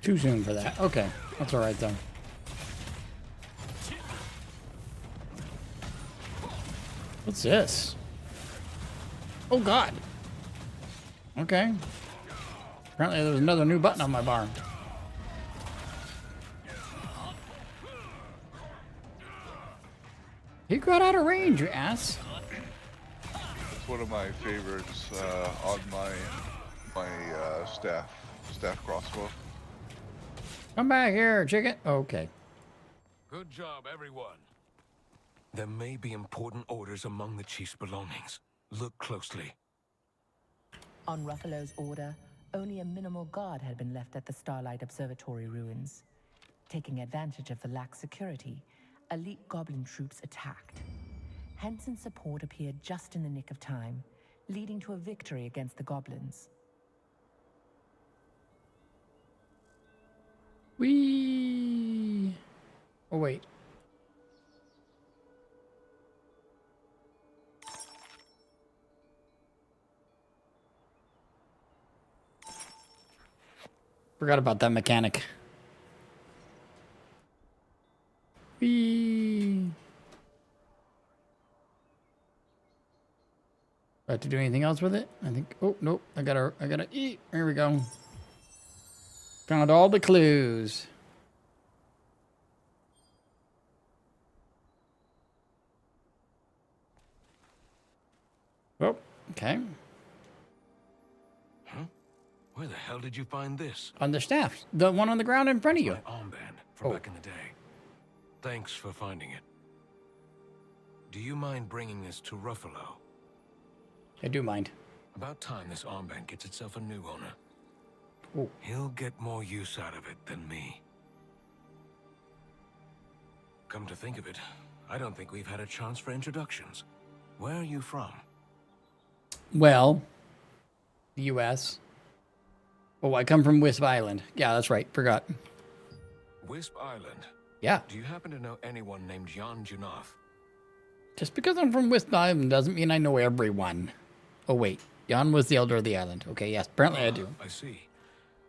Too soon for that. Okay, that's all right though. What's this? Oh God. Okay. Apparently there's another new button on my bar. He got out of range, you ass. It's one of my favorites on my staff crossbow. Come back here, chicken. Okay. Good job, everyone. There may be important orders among the chief's belongings. Look closely. On Ruffalo's order, only a minimal guard had been left at the Starlight Observatory ruins. Taking advantage of the lax security, elite goblin troops attacked. Henson's support appeared just in the nick of time, leading to a victory against the goblins. Whee! Oh, wait. Forgot about that mechanic. Whee! Do I have to do anything else with it? I think. Oh nope! I gotta eat. There we go. Found all the clues. Oh, okay. Huh? Where the hell did you find this? On the staff, the one on the ground in front of you. My armband from back in the day. Thanks for finding it. Do you mind bringing this to Ruffalo? I do mind. About time this armband gets itself a new owner. Oh. He'll get more use out of it than me. Come to think of it, I don't think we've had a chance for introductions. Where are you from? Well, the U.S. Oh, I come from Wisp Island. Yeah, that's right. Forgot. Wisp Island? Yeah. Do you happen to know anyone named Jan Junath? Just because I'm from Wisp Island doesn't mean I know everyone. Oh, wait. Jan was the elder of the island. Okay, yes. Apparently I do. I see.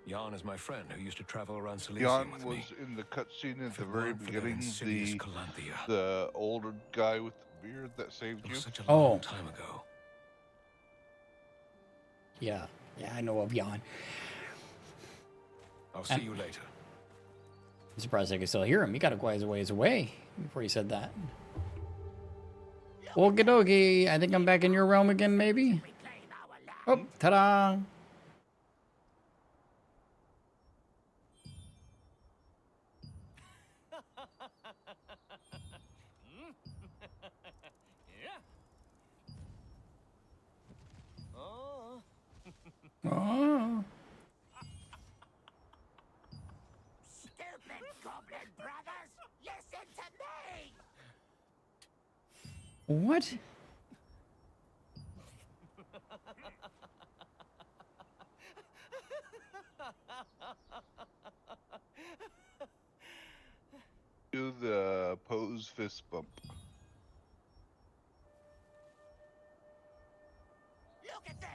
Jan is my friend who used to travel around Silesia Jan with was me. in the cutscene at If the it very weren't for that beginning, insidious Calanthea. the older guy with the beard that saved It you. was such a long time ago. Yeah. Yeah, I know of Jan. I'll see you later. I'm surprised I could still hear him. He got a quite a ways away before he said that. Okie dokie. I think I'm back in your realm again, maybe? Oh, ta-da! Oh. Stupid goblin brothers, listen to me! What? Do the pose fist bump. Look at this!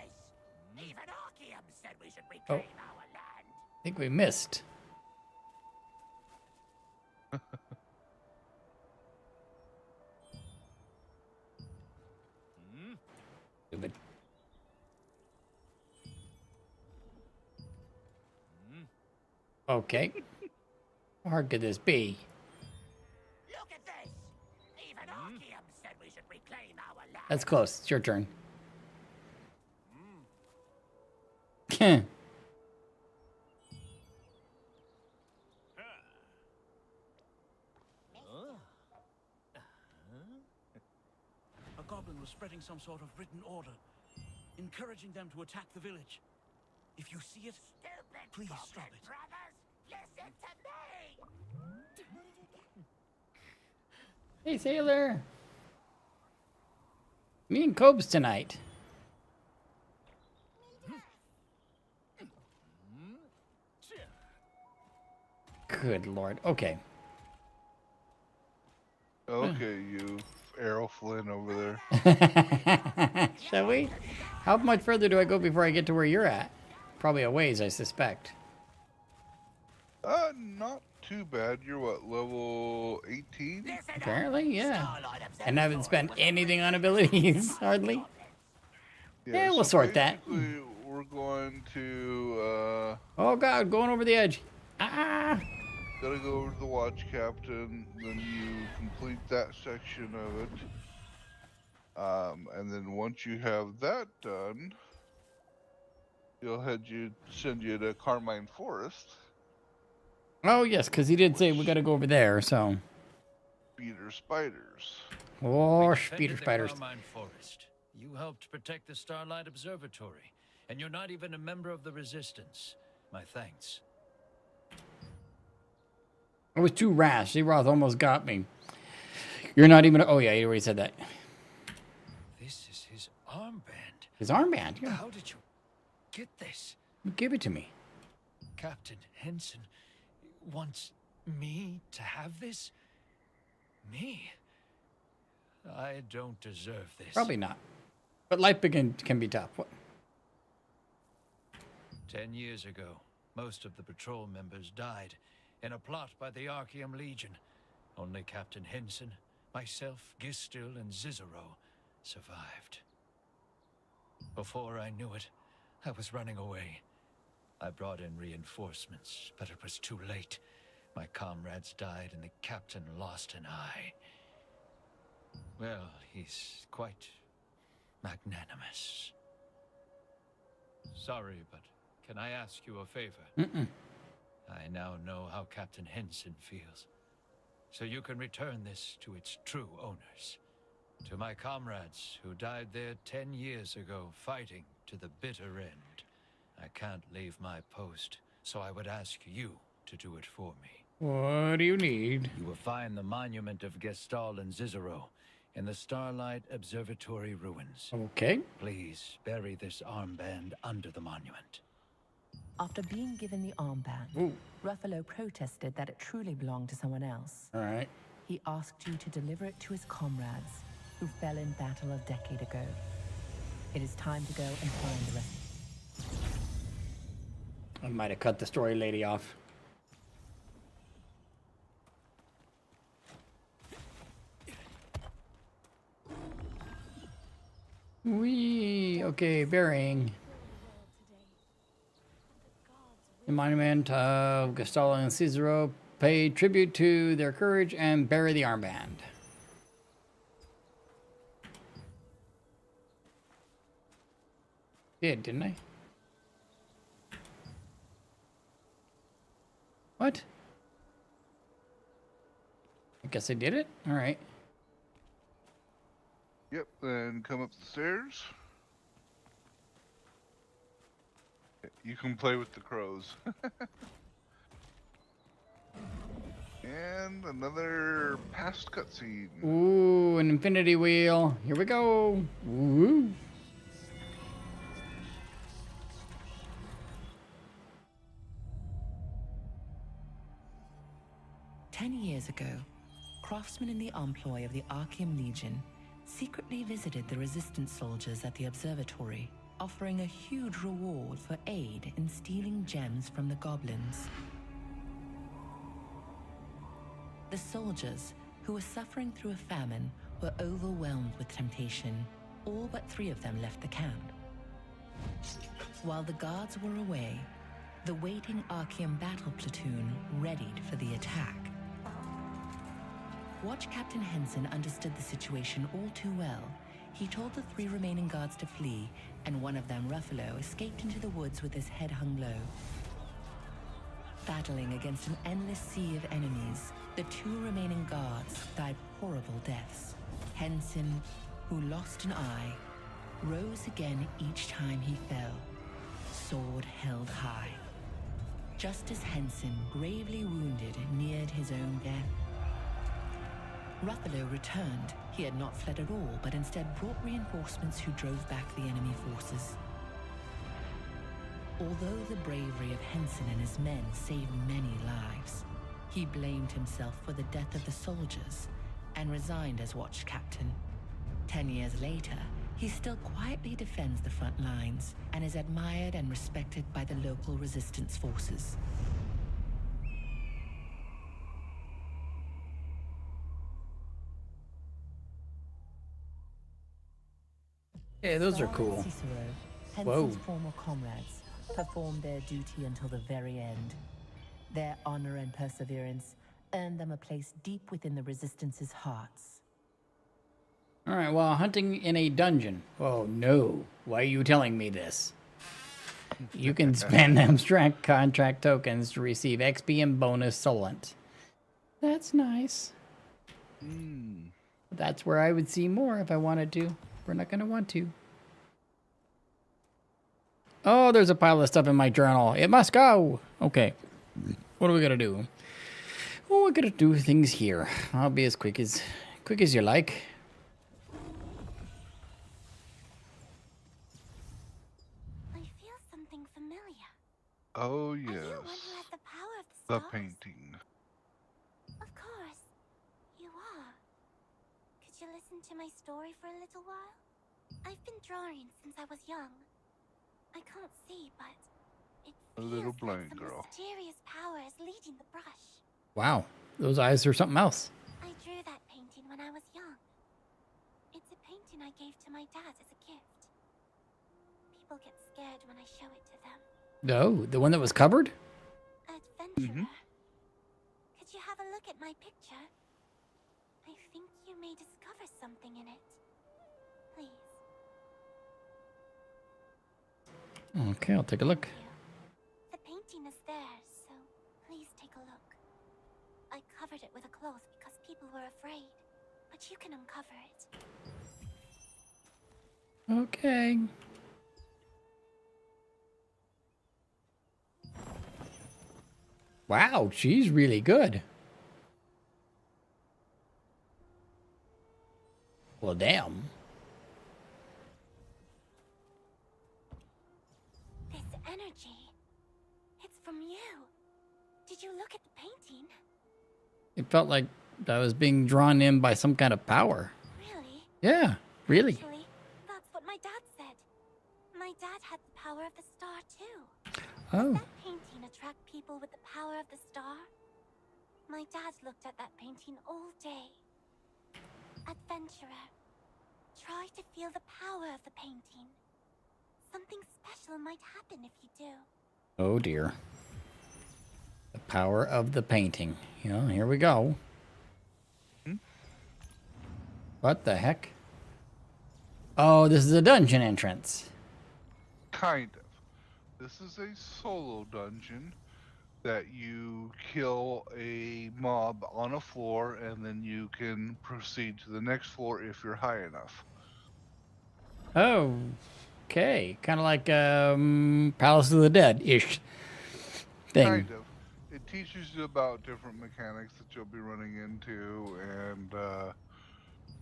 Even Archeum said we should reclaim our land. I think we missed. Stupid. Okay. How hard could this be? Look at this! Even Archeum said we should reclaim our land. That's close. It's your turn. A goblin was spreading some sort of written order, encouraging them to attack the village. If you see it, Stupid please goblin stop it. brothers, listen to me! Hey, sailor. Me and Cobes tonight. Good lord. Okay. Okay, you Arrow Flynn over there. Shall we? How much further do I go before I get to where you're at? Probably a ways, I suspect. Not too bad. You're what, level 18? Listen up. Apparently, yeah. Starlight And haven't Observatory spent was anything on originally abilities, built by hardly. goblins. Yeah, we'll sort that. basically, we're going to, Oh god, going over the edge. Ah! gotta go over to the watch captain, then you complete that section of it. And then once you have that done, send you to Carmine Forest, Oh yes, because he did say we gotta go over there, so. Speeder Spiders. Oh, We speeder defended the spiders. Carmine Forest. You helped protect the Starlight Observatory, and you're not even a member of the Resistance. My thanks. I was too rash. Zeroth almost got me. You're not even. Oh yeah, he already said that. This is his armband. His armband. Yeah, How did you get this? give it to me. Captain Henson wants me to have this? Me? I don't deserve this. Probably not. But life can be tough. What? 10 years ago, most of the patrol members died in a plot by the Archeum Legion. Only Captain Henson, myself, Gistil, and Cicero survived. Before I knew it, I was running away. I brought in reinforcements, but it was too late. My comrades died and the captain lost an eye. Well, he's quite magnanimous. Sorry, but can I ask you a favor? I now know how Captain Henson feels. So you can return this to its true owners. To my comrades who died there 10 years ago, fighting to the bitter end. I can't leave my post, so I would ask you to do it for me. What do you need? You will find the monument of Gestal and Cicero in the Starlight Observatory ruins. Okay. Please bury this armband under the monument. After being given the armband, Ooh. Ruffalo protested that it truly belonged to someone else. All right. He asked you to deliver it to his comrades, who fell in battle a decade ago. It is time to go and find the rest. I might have cut the story lady off. Wee. Okay, burying. The monument of Gestal and Cicero pay tribute to their courage and bury the armband. Did, didn't I? What? I guess I did it? Alright. Yep, then come up the stairs. You can play with the crows. And another past cutscene. Ooh, an infinity wheel. Here we go. Ooh. "10 years ago, craftsmen in the employ of the Archeum Legion secretly visited the resistance soldiers at the observatory, offering a huge reward for aid in stealing gems from the goblins. The soldiers, who were suffering through a famine, were overwhelmed with temptation. All but 3 of them left the camp. While the guards were away, the waiting Archeum battle platoon readied for the attack. Watch Captain Henson understood the situation all too well. He told the 3 remaining guards to flee, and one of them, Ruffalo, escaped into the woods with his head hung low. Battling against an endless sea of enemies, the 2 remaining guards died horrible deaths. Henson, who lost an eye, rose again each time he fell, sword held high. Just as Henson, gravely wounded, neared his own death, Ruffalo returned. He had not fled at all, but instead brought reinforcements who drove back the enemy forces. Although the bravery of Henson and his men saved many lives, he blamed himself for the death of the soldiers and resigned as watch captain. 10 years later, he still quietly defends the front lines and is admired and respected by the local resistance forces. Yeah, those are Star cool. and Cicero, Whoa. Henson's former comrades, performed their duty until the very end. Their honor and perseverance earned them a place deep within the Resistance's hearts. All right, well, hunting in a dungeon. Oh, no. Why are you telling me this? You can spend abstract contract tokens to receive XP and bonus Solent. That's nice. That's where I would see more if I wanted to. We're not going to want to. Oh, there's a pile of stuff in my journal. It must go. Okay. What are we going to do? Well, we're going to do things here. I'll be as quick as you like. I feel something familiar. Oh Are you yes, one who has the power of the the stars? painting. Of course, you are. Could you listen to my story for a little while? I've been drawing since I was young. I can't see, but it A feels little like blind some girl. mysterious power is leading the brush. Wow, those eyes are something else. I drew that painting when I was young. It's a painting I gave to my dad as a gift. People get scared when I show it to them. No, the one that was covered? Adventurer. Could you have a look at my picture? I think you may discover something in it. Please. Okay, I'll take a look. The painting is there, so please take a look. I covered it with a cloth because people were afraid, but you can uncover it. Okay. Wow, she's really good. Well, damn. This energy, it's from you. Did you look at the painting? It felt like I was being drawn in by some kind of power. Really? Yeah, really. Actually, that's what my dad said. My dad had the power of the star too. Oh, That painting attract people with the power of the star? My dad looked at that painting all day. Adventurer, try to feel the power of the painting. Something special might happen if you do. oh dear. The power of the painting. Yeah, here we go. What the heck? Oh, this is a dungeon entrance. Kind of. This is a solo dungeon that you kill a mob on a floor and then you can proceed to the next floor if you're high enough. Oh, okay. Kind of like Palace of the Dead-ish thing. Kind of. It teaches you about different mechanics that you'll be running into and,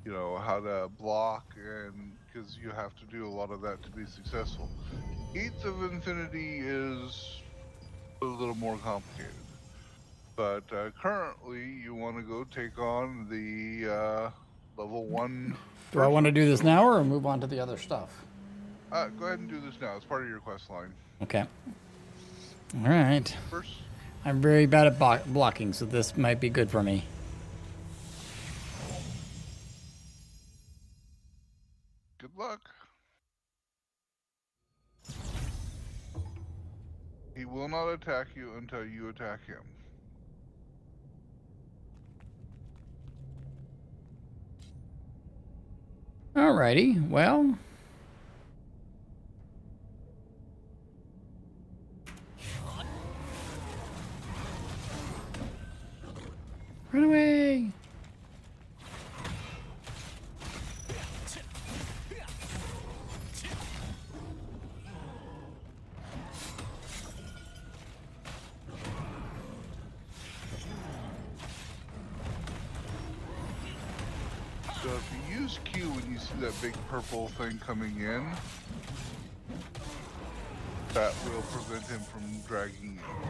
you know, how to block, and because you have to do a lot of that to be successful. Gates of Infinity is a little more complicated. But currently, you want to go take on the level 1. Do I want to do this now or move on to the other stuff? Go ahead and do this now. It's part of your quest line. Okay. All right. First, I'm very bad at blocking, so this might be good for me. good luck. He will not attack you until you attack him. Alrighty, well. Run away! So if you use Q when you see that big purple thing coming in, that will prevent him from dragging you.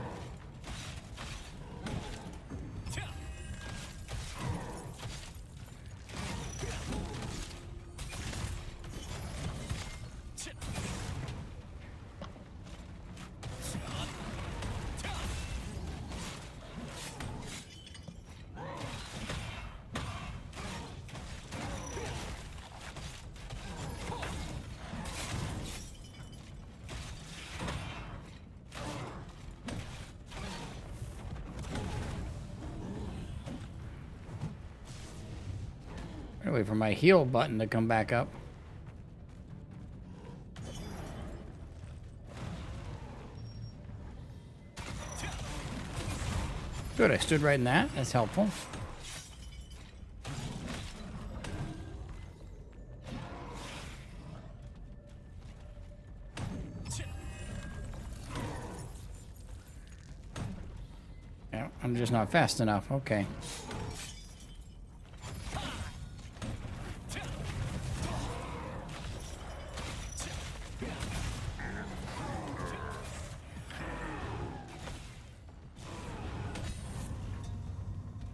Gotta wait for my heal button to come back up. Good, I stood right in that. That's helpful. Yeah, I'm just not fast enough. Okay.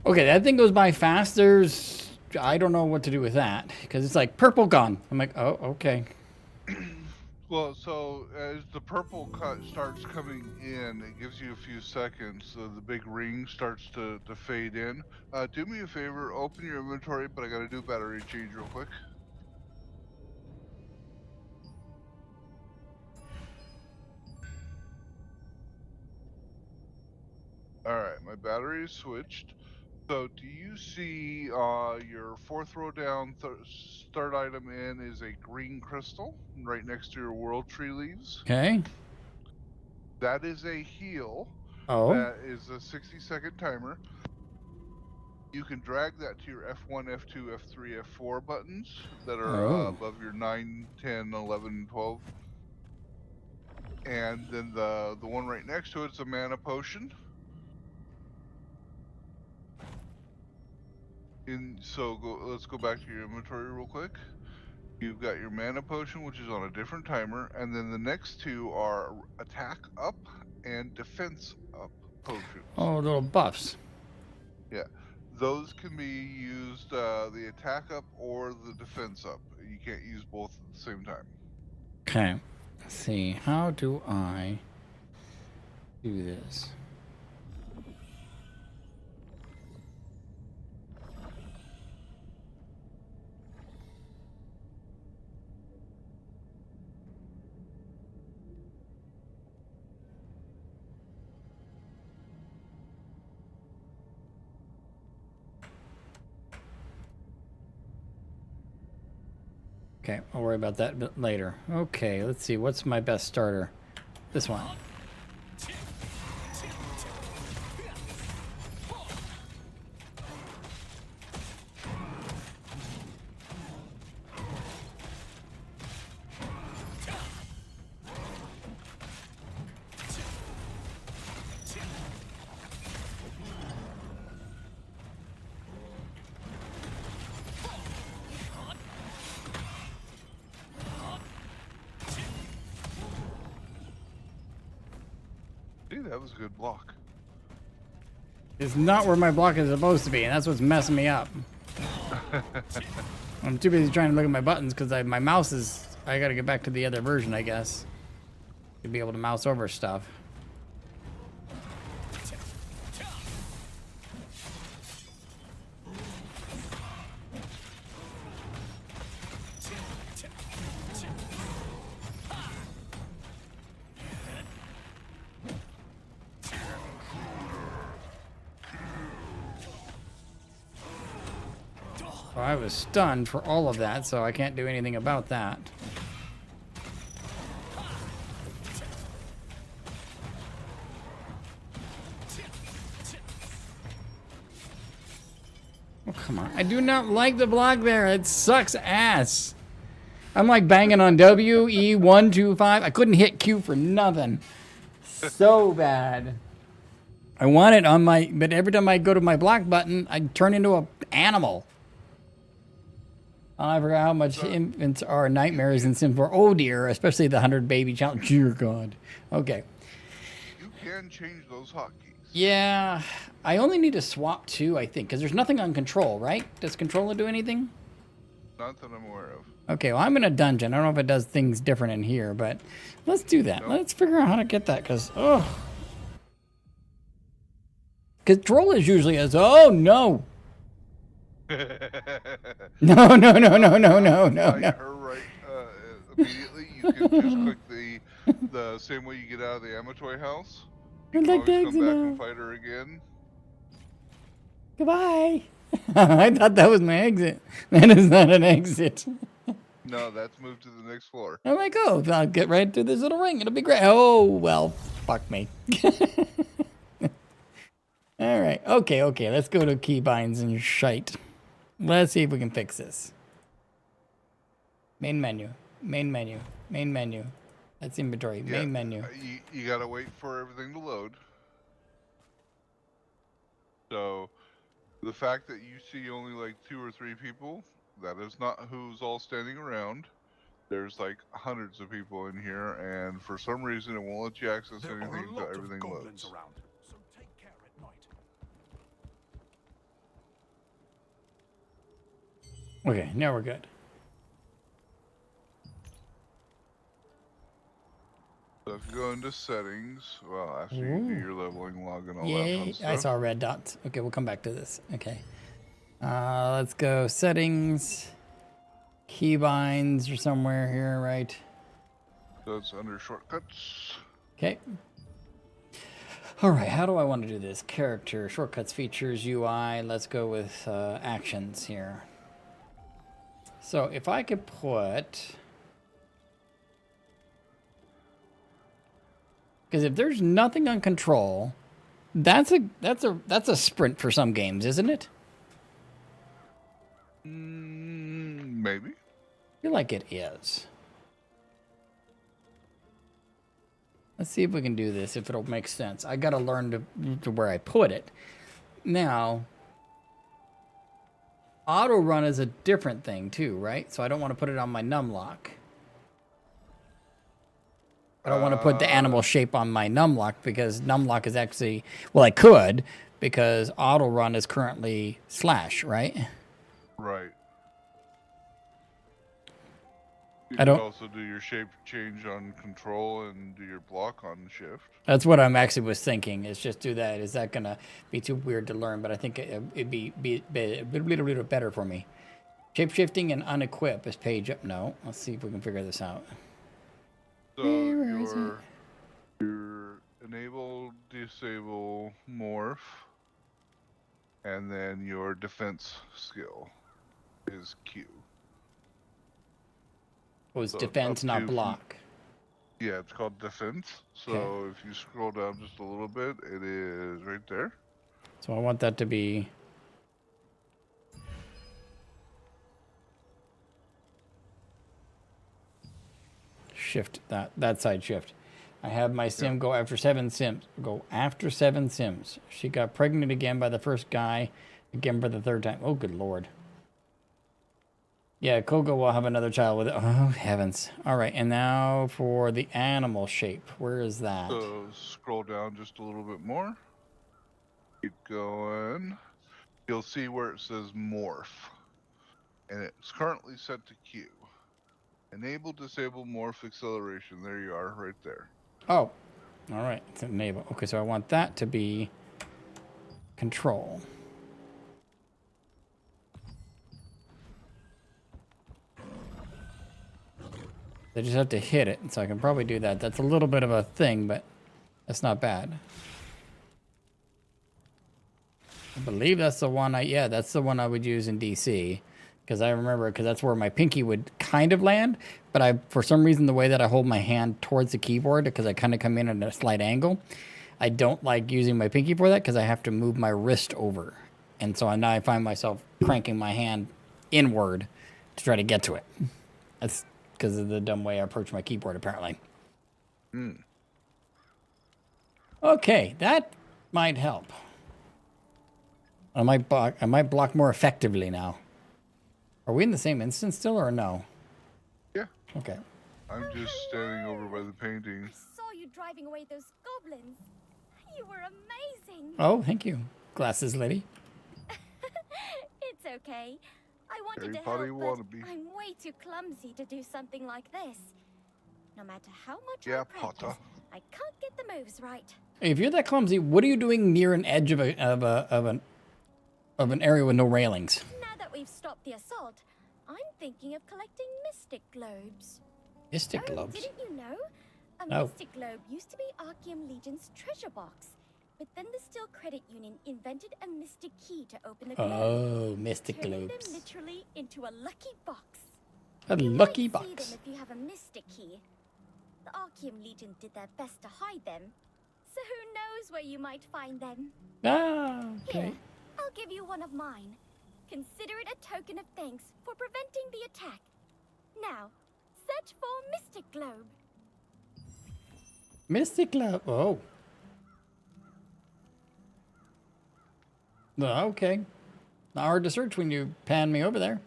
Okay, that thing goes by fast. I don't know what to do with that because it's like purple gun. I'm like, oh, okay. Well, so as the purple cut starts coming in, it gives you a few seconds. So the big ring starts to fade in. Do me a favor, open your inventory, but I got to do a battery change real quick. All right, my battery is switched. So do you see your fourth row down, third item in is a green crystal right next to your world tree leaves? Okay. That is a heal. Oh. That is a 60-second timer. You can drag that to your F1, F2, F3, F4 buttons that are above your 9, 10, 11, 12. And then the one right next to it is a mana potion. Let's go back to your inventory real quick. You've got your mana potion, which is on a different timer, and then the next two are attack up and defense up potions. Oh, little buffs. Yeah, those can be used the attack up or the defense up. You can't use both at the same time. Okay. Let's see. How do I do this? Okay, I'll worry about that a bit later. Okay, let's see. What's my best starter? This one. See, that was a good block. It's not where my block is supposed to be, and that's what's messing me up. I'm too busy trying to look at my buttons because my mouse is... I gotta get back to the other version, I guess. To be able to mouse over stuff. So I was stunned for all of that, so I can't do anything about that. Oh, come on. I do not like the block there. It sucks ass. I'm like banging on W, E, 1, 2, 5. I couldn't hit Q for nothing. So bad. I want it on my... But every time I go to my block button, I turn into an animal. I forgot how much infants are nightmares in Sim 4. Oh dear, especially the 100 baby challenge. Dear God. Okay. You can change those hotkeys. Yeah, I only need to swap 2, I think, because there's nothing on control, right? Does controller do anything? Not that I'm aware of. Okay, well, I'm in a dungeon. I don't know if it does things different in here, but let's do that. Nope. Let's figure out how to get that, because, oh. Control is usually as, oh, no. No. Her right immediately. You can just click the same way you get out of the Amatoy house. You can always come back and fight her again. Goodbye. I thought that was my exit. That is not an exit. No, that's moved to the next floor. I'm like, oh, I'll get right through this little ring. It'll be great. Oh, well, fuck me. All right. Okay. Let's go to keybinds and shite. Let's see if we can fix this. Main menu. That's inventory. Yeah, Main menu. You gotta wait for everything to load. So, the fact that you see only like 2 or 3 people, that is not who's all standing around. There's like hundreds of people in here, and for some reason it won't let you access There are anything a until lot of everything goblins loads. around, so take care at night. Okay, now we're good. So if you go into settings, well, after you do your leveling log and all that Yay, fun stuff. I saw red dots. Okay, we'll come back to this. Okay. Let's go settings. Keybinds are somewhere here, right? So it's under shortcuts. Okay. All right, how do I want to do this? Character, shortcuts, features, UI. Let's go with actions here. So if I could put... Because if there's nothing on control, that's a sprint for some games, isn't it? Maybe. I feel like it is. Let's see if we can do this, if it'll make sense. I gotta learn to where I put it. Now, auto run is a different thing too, right? So I don't want to put it on my numlock. I don't want to put the animal shape on my numlock because numlock is actually, well, I could because auto run is currently /, right? Right. You I don't- could also do your shape change on control and do your block on shift. That's what I'm actually was thinking. Is just do that. Is that gonna be too weird to learn? But I think it'd be a little better for me. Shape shifting and unequip is page up. No, let's see if we can figure this out. So Where is your enable, disable, morph, and then your defense skill is Q. Oh, it's So defense, up not to- block. Yeah, it's called defense. So Okay. if you scroll down just a little bit, it is right there. So I want that to be. Shift that side shift. I have my sim go after 7 sims. Go after 7 sims. She got pregnant again by the first guy, again for the 3rd time. Oh, good lord. Yeah, Kogo will have another child with it. Oh, heavens. All right, and now for the animal shape. Where is that? So scroll down just a little bit more. Keep going. You'll see where it says morph. And it's currently set to Q. Enable, disable, morph, acceleration. There you are, right there. Oh, all right. It's enable. Okay, so I want that to be control. I just have to hit it, so I can probably do that. That's a little bit of a thing, but that's not bad. I believe that's the one yeah, that's the one I would use in DC. Because I remember, because that's where my pinky would kind of land, but for some reason, the way that I hold my hand towards the keyboard, because I kind of come in at a slight angle, I don't like using my pinky for that because I have to move my wrist over. And so now I find myself cranking my hand inward to try to get to it. That's because of the dumb way I approach my keyboard, apparently. Okay, that might help. I might block more effectively now. Are we in the same instance still, or no? Yeah. Okay. I'm just standing over by the painting. I saw you driving away those goblins. You were amazing. Oh, thank you, glasses lady. It's okay. I wanted Harry to Potter help, wannabe. but I'm way too clumsy to do something like this. No matter how much Yeah, I practice, Potter. I can't get the moves right. If you're that clumsy, what are you doing near an edge of an area with no railings? Now that we've stopped the assault, I'm thinking of collecting mystic globes. Mystic Oh, globes. didn't you know? A No. mystic globe used to be Archeum Legion's treasure box. But then the Steel Credit Union invented a mystic key to open the globe, Oh, mystic turning globes. them literally into a lucky box. A You lucky might see box. them if you have a mystic key. The Archeum Legion did their best to hide them, so who knows where you might find them. Ah, okay. Here, I'll give you one of mine. Consider it a token of thanks for preventing the attack. Now, search for Mystic Globe. Mystic globe. Oh. No, okay. Not hard to search when you pan me over there.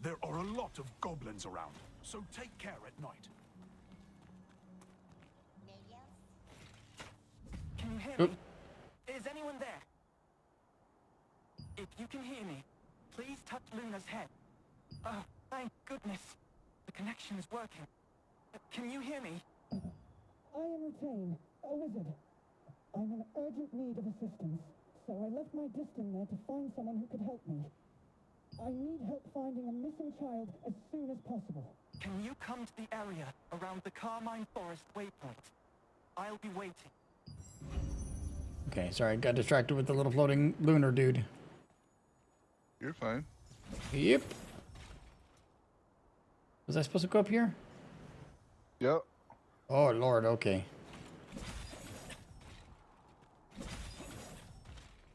There are a lot of goblins around, so take care at night. Can you hear Oop. me? Is anyone there? If you can hear me, please touch Luna's head. Oh, thank goodness. The connection is working. Can you hear me? I am Retained, a wizard. I'm in urgent need of assistance, so I left my distant there to find someone who could help me. I need help finding a missing child as soon as possible. Can you come to the area around the Carmine Forest waypoint? I'll be waiting. Okay, sorry, I got distracted with the little floating lunar dude. You're fine. Yep. Was I supposed to go up here? Yep. Oh, Lord, okay.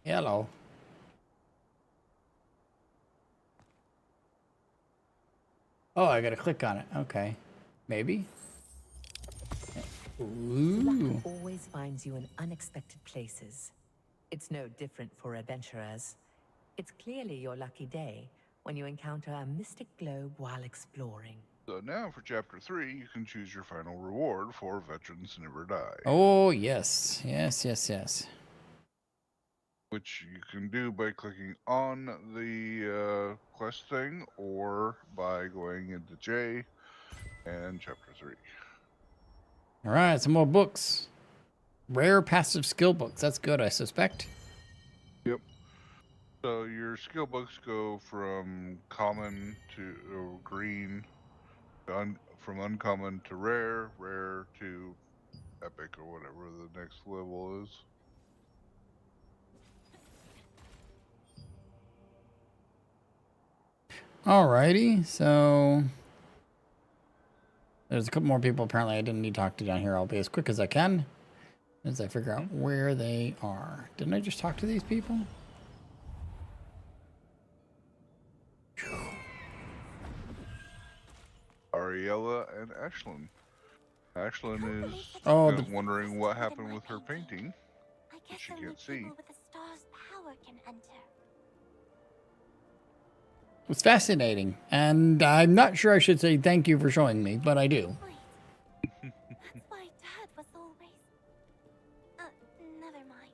Hello. Oh, I gotta click on it. Okay. Maybe? Luck Ooh. always finds you in unexpected places. It's no different for adventurers. It's clearly your lucky day when you encounter a mystic globe while exploring. So now for chapter 3, you can choose your final reward for Veterans Never Die. Oh, yes. Yes, yes, yes. Which you can do by clicking on the quest thing or by going into J and chapter 3. All right, some more books. Rare passive skill books. That's good, I suspect. Yep. So your skill books go from common to green, from uncommon to rare, rare to epic or whatever the next level is. Alrighty, so there's a couple more people apparently I didn't need to talk to down here. I'll be as quick as I can as I figure out where they are. Didn't I just talk to these people? Ariella and Ashlyn. Ashlyn is Oh, kind of wondering what happened with her painting. I guess she only can't see. people with the star's power can enter. It's fascinating, and I'm not sure I should say thank you for showing me, but I do. Wait. That's why Dad was always... never mind.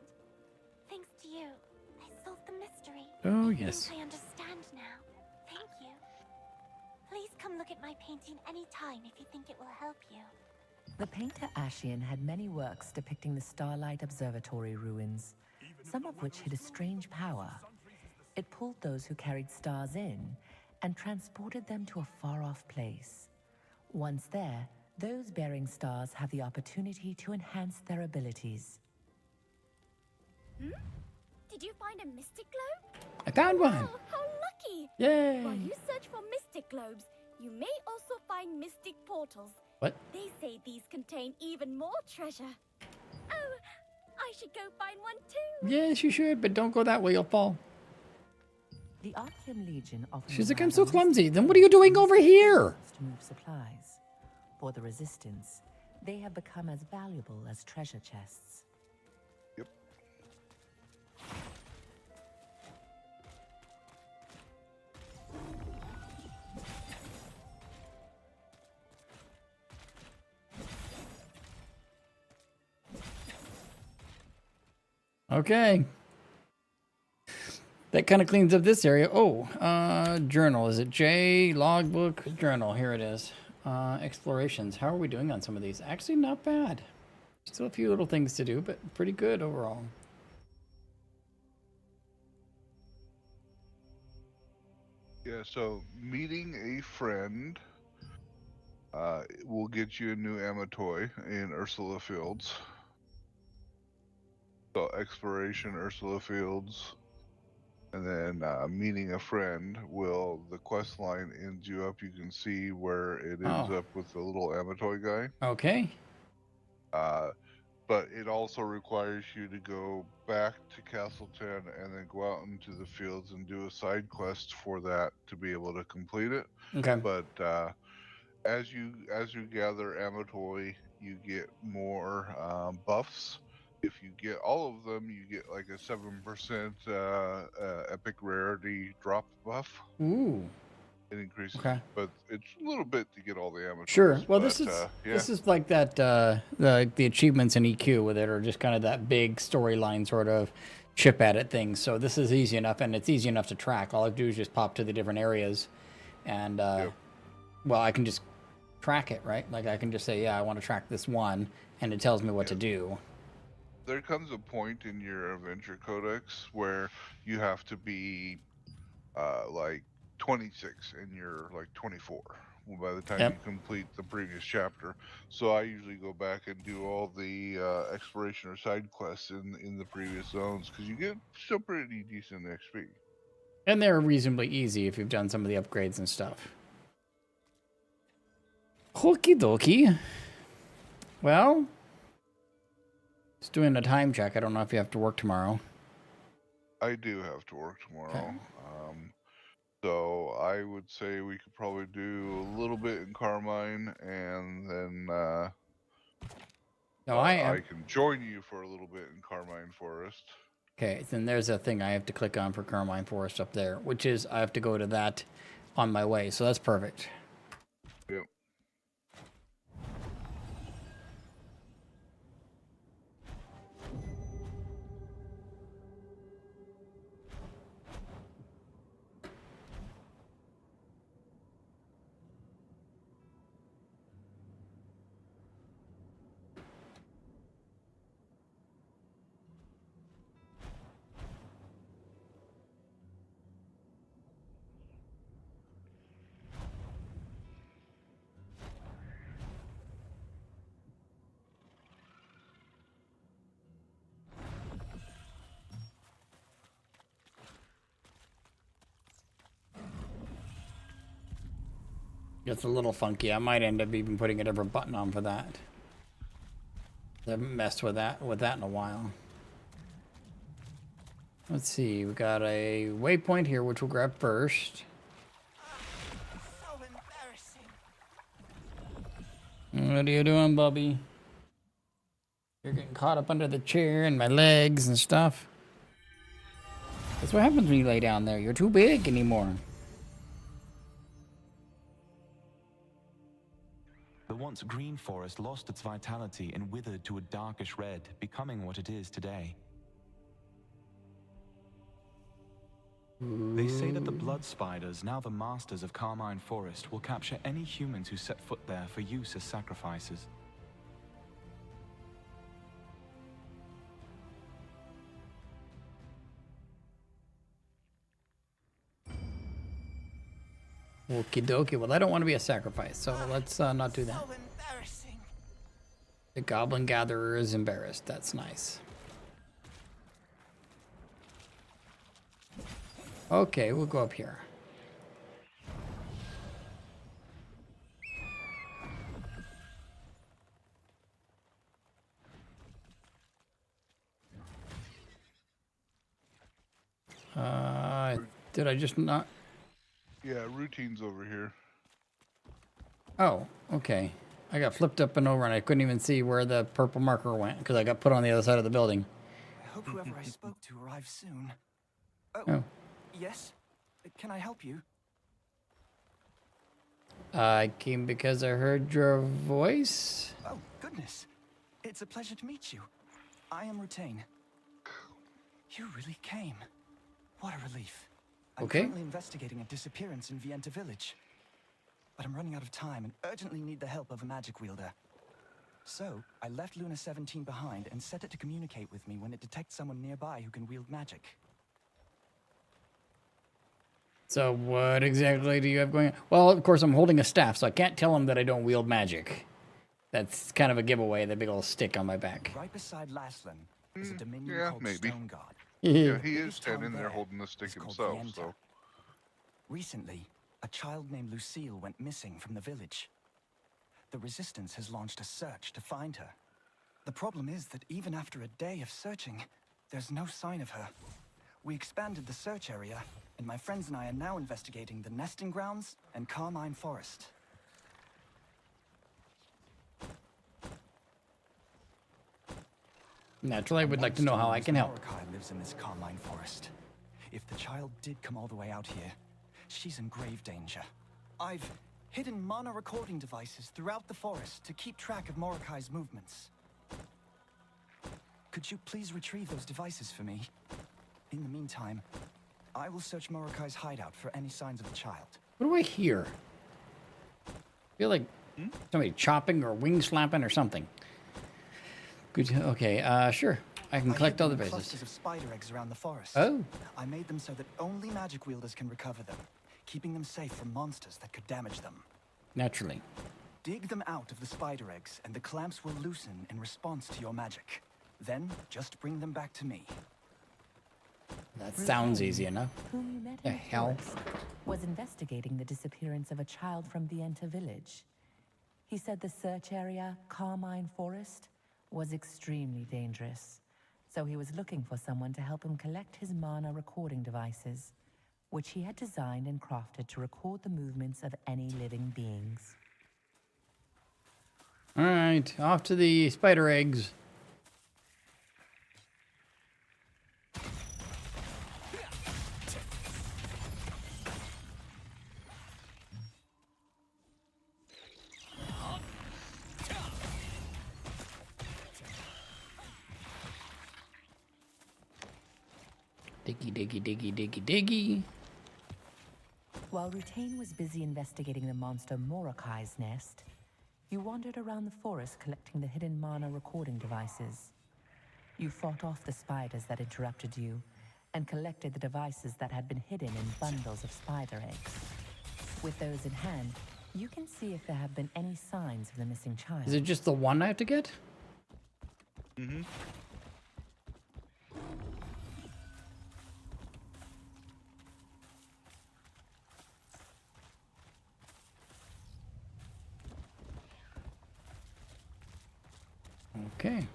Thanks to you, I solved the mystery. Oh, I yes. think I understand now. Thank you. Please come look at my painting anytime if you think it will help you. The painter Ashian had many works depicting the Starlight Observatory ruins, some of which had a strange power. It pulled those who carried stars in and transported them to a far-off place. Once there, those bearing stars have the opportunity to enhance their abilities. Did you find a Mystic Globe? I found one! Oh, how lucky! Yay! While you search for Mystic Globes, you may also find Mystic Portals. What? They say these contain even more treasure. Oh, I should go find one too. Yes, you should, but don't go that way, you'll fall. The Archeum Legion often She's like, I'm relies so on mystic clumsy. Then globe what are you doing over here? to move supplies. For the Resistance, they have become as valuable as treasure chests. Yep. Okay. That kind of cleans up this area. Oh, journal. Is it J? Logbook? Journal. Here it is. Explorations. How are we doing on some of these? Actually, not bad. Still a few little things to do, but pretty good overall. Yeah, so meeting a friend We'll get you a new Amatoy in Ursula Fields. So exploration, Ursula Fields, and then meeting a friend. The quest line ends you up. You can see where it ends up with the little Amatoy guy. Okay. But it also requires you to go back to Castleton and then go out into the fields and do a side quest for that to be able to complete it. Okay. But as you gather Amatoy, you get more buffs. If you get all of them, you get like a 7% epic rarity drop buff. Ooh. It increases, Okay. but it's a little bit to get all the Amatoys. Sure. Well, but, this is like that the achievements in EQ with it are just kind of that big storyline sort of chip at it thing. So this is easy enough, and it's easy enough to track. All I do is just pop to the different areas, and well, I can just track it, right? Like I can just say, yeah, I want to track this one, and it tells me what to do. There comes a point in your adventure codex where you have to be like 26 and you're like 24 by the time you complete the previous chapter. So I usually go back and do all the exploration or side quests in the previous zones because you get still pretty decent XP. And they're reasonably easy if you've done some of the upgrades and stuff. Okie dokie. Well, just doing a time check. I don't know if you have to work tomorrow. I do have to work tomorrow. So I would say we could probably do a little bit in Carmine, and then I can join you for a little bit in Carmine Forest. Okay, then there's a thing I have to click on for Carmine Forest up there, which is I have to go to that on my way. So that's perfect. Yep. It's a little funky. I might end up even putting a different button on for that. I haven't messed with that in a while. Let's see. We got a waypoint here, which we'll grab first. So embarrassing. What are you doing, Bubby? You're getting caught up under the chair and my legs and stuff. That's what happens when you lay down there. You're too big anymore. The once green forest lost its vitality and withered to a darkish red, becoming what it is today. They say that the blood spiders, now the masters of Carmine Forest, will capture any humans who set foot there for use as sacrifices. Okie dokie. Well, I don't want to be a sacrifice, so let's not do that. So embarrassing. The Goblin Gatherer is embarrassed. That's nice. Okay, we'll go up here. Did I just not? Yeah, routine's over here. Oh, okay. I got flipped up and over and I couldn't even see where the purple marker went because I got put on the other side of the building. I hope whoever I spoke to arrives soon. Oh. Yes? Can I help you? I came because I heard your voice. Oh, goodness. It's a pleasure to meet you. I am Rutain. You really came. What a relief. I'm currently investigating a disappearance in Vienta village. But I'm running out of time and urgently need the help of a magic wielder. So, I left Luna 17 behind and set it to communicate with me when it detects someone nearby who can wield magic. So what exactly do you have going on? Well, of course, I'm holding a staff, so I can't tell him that I don't wield magic. That's kind of a giveaway, the big old stick on my back. Right beside Laslan is a dominion Yeah, called maybe. Stone God. Yeah, he is Biggest town standing there there holding the stick is called himself, Vienta. so. Recently, a child named Lucille went missing from the village. The Resistance has launched a search to find her. The problem is that even after a day of searching, there's no sign of her. We expanded the search area, and my friends and I are now investigating the nesting grounds and Carmine Forest. Naturally, I would like to know how I can help. Mordecai lives in this Carmine Forest. If the child did come all the way out here, she's in grave danger. I've hidden mana recording devices throughout the forest to keep track of Mordecai's movements. Could you please retrieve those devices for me? In the meantime, I will search Mordecai's hideout for any signs of the child. What do I hear? I feel like somebody chopping or wing slapping or something. Good. Okay. Sure. I can collect all the bases. Clusters of spider eggs around the forest. Oh. I made them so that only magic wielders can recover them, keeping them safe from monsters that could damage them. Naturally. Dig them out of the spider eggs, and the clamps will loosen in response to your magic. Then, just bring them back to me. That sounds easy enough. Whom you met The in the hell? forest was investigating the disappearance of a child from Vienta village. He said the search area, Carmine Forest, was extremely dangerous. So he was looking for someone to help him collect his mana recording devices, which he had designed and crafted to record the movements of any living beings. All right, off to the spider eggs. Diggy, diggy, diggy, diggy, diggy. While Rutain was busy investigating the monster Mordecai's nest, you wandered around the forest collecting the hidden mana recording devices. You fought off the spiders that interrupted you, and collected the devices that had been hidden in bundles of spider eggs. With those in hand, you can see if there have been any signs of the missing child. Is it just the one I have to get? Mm-hmm. Okay.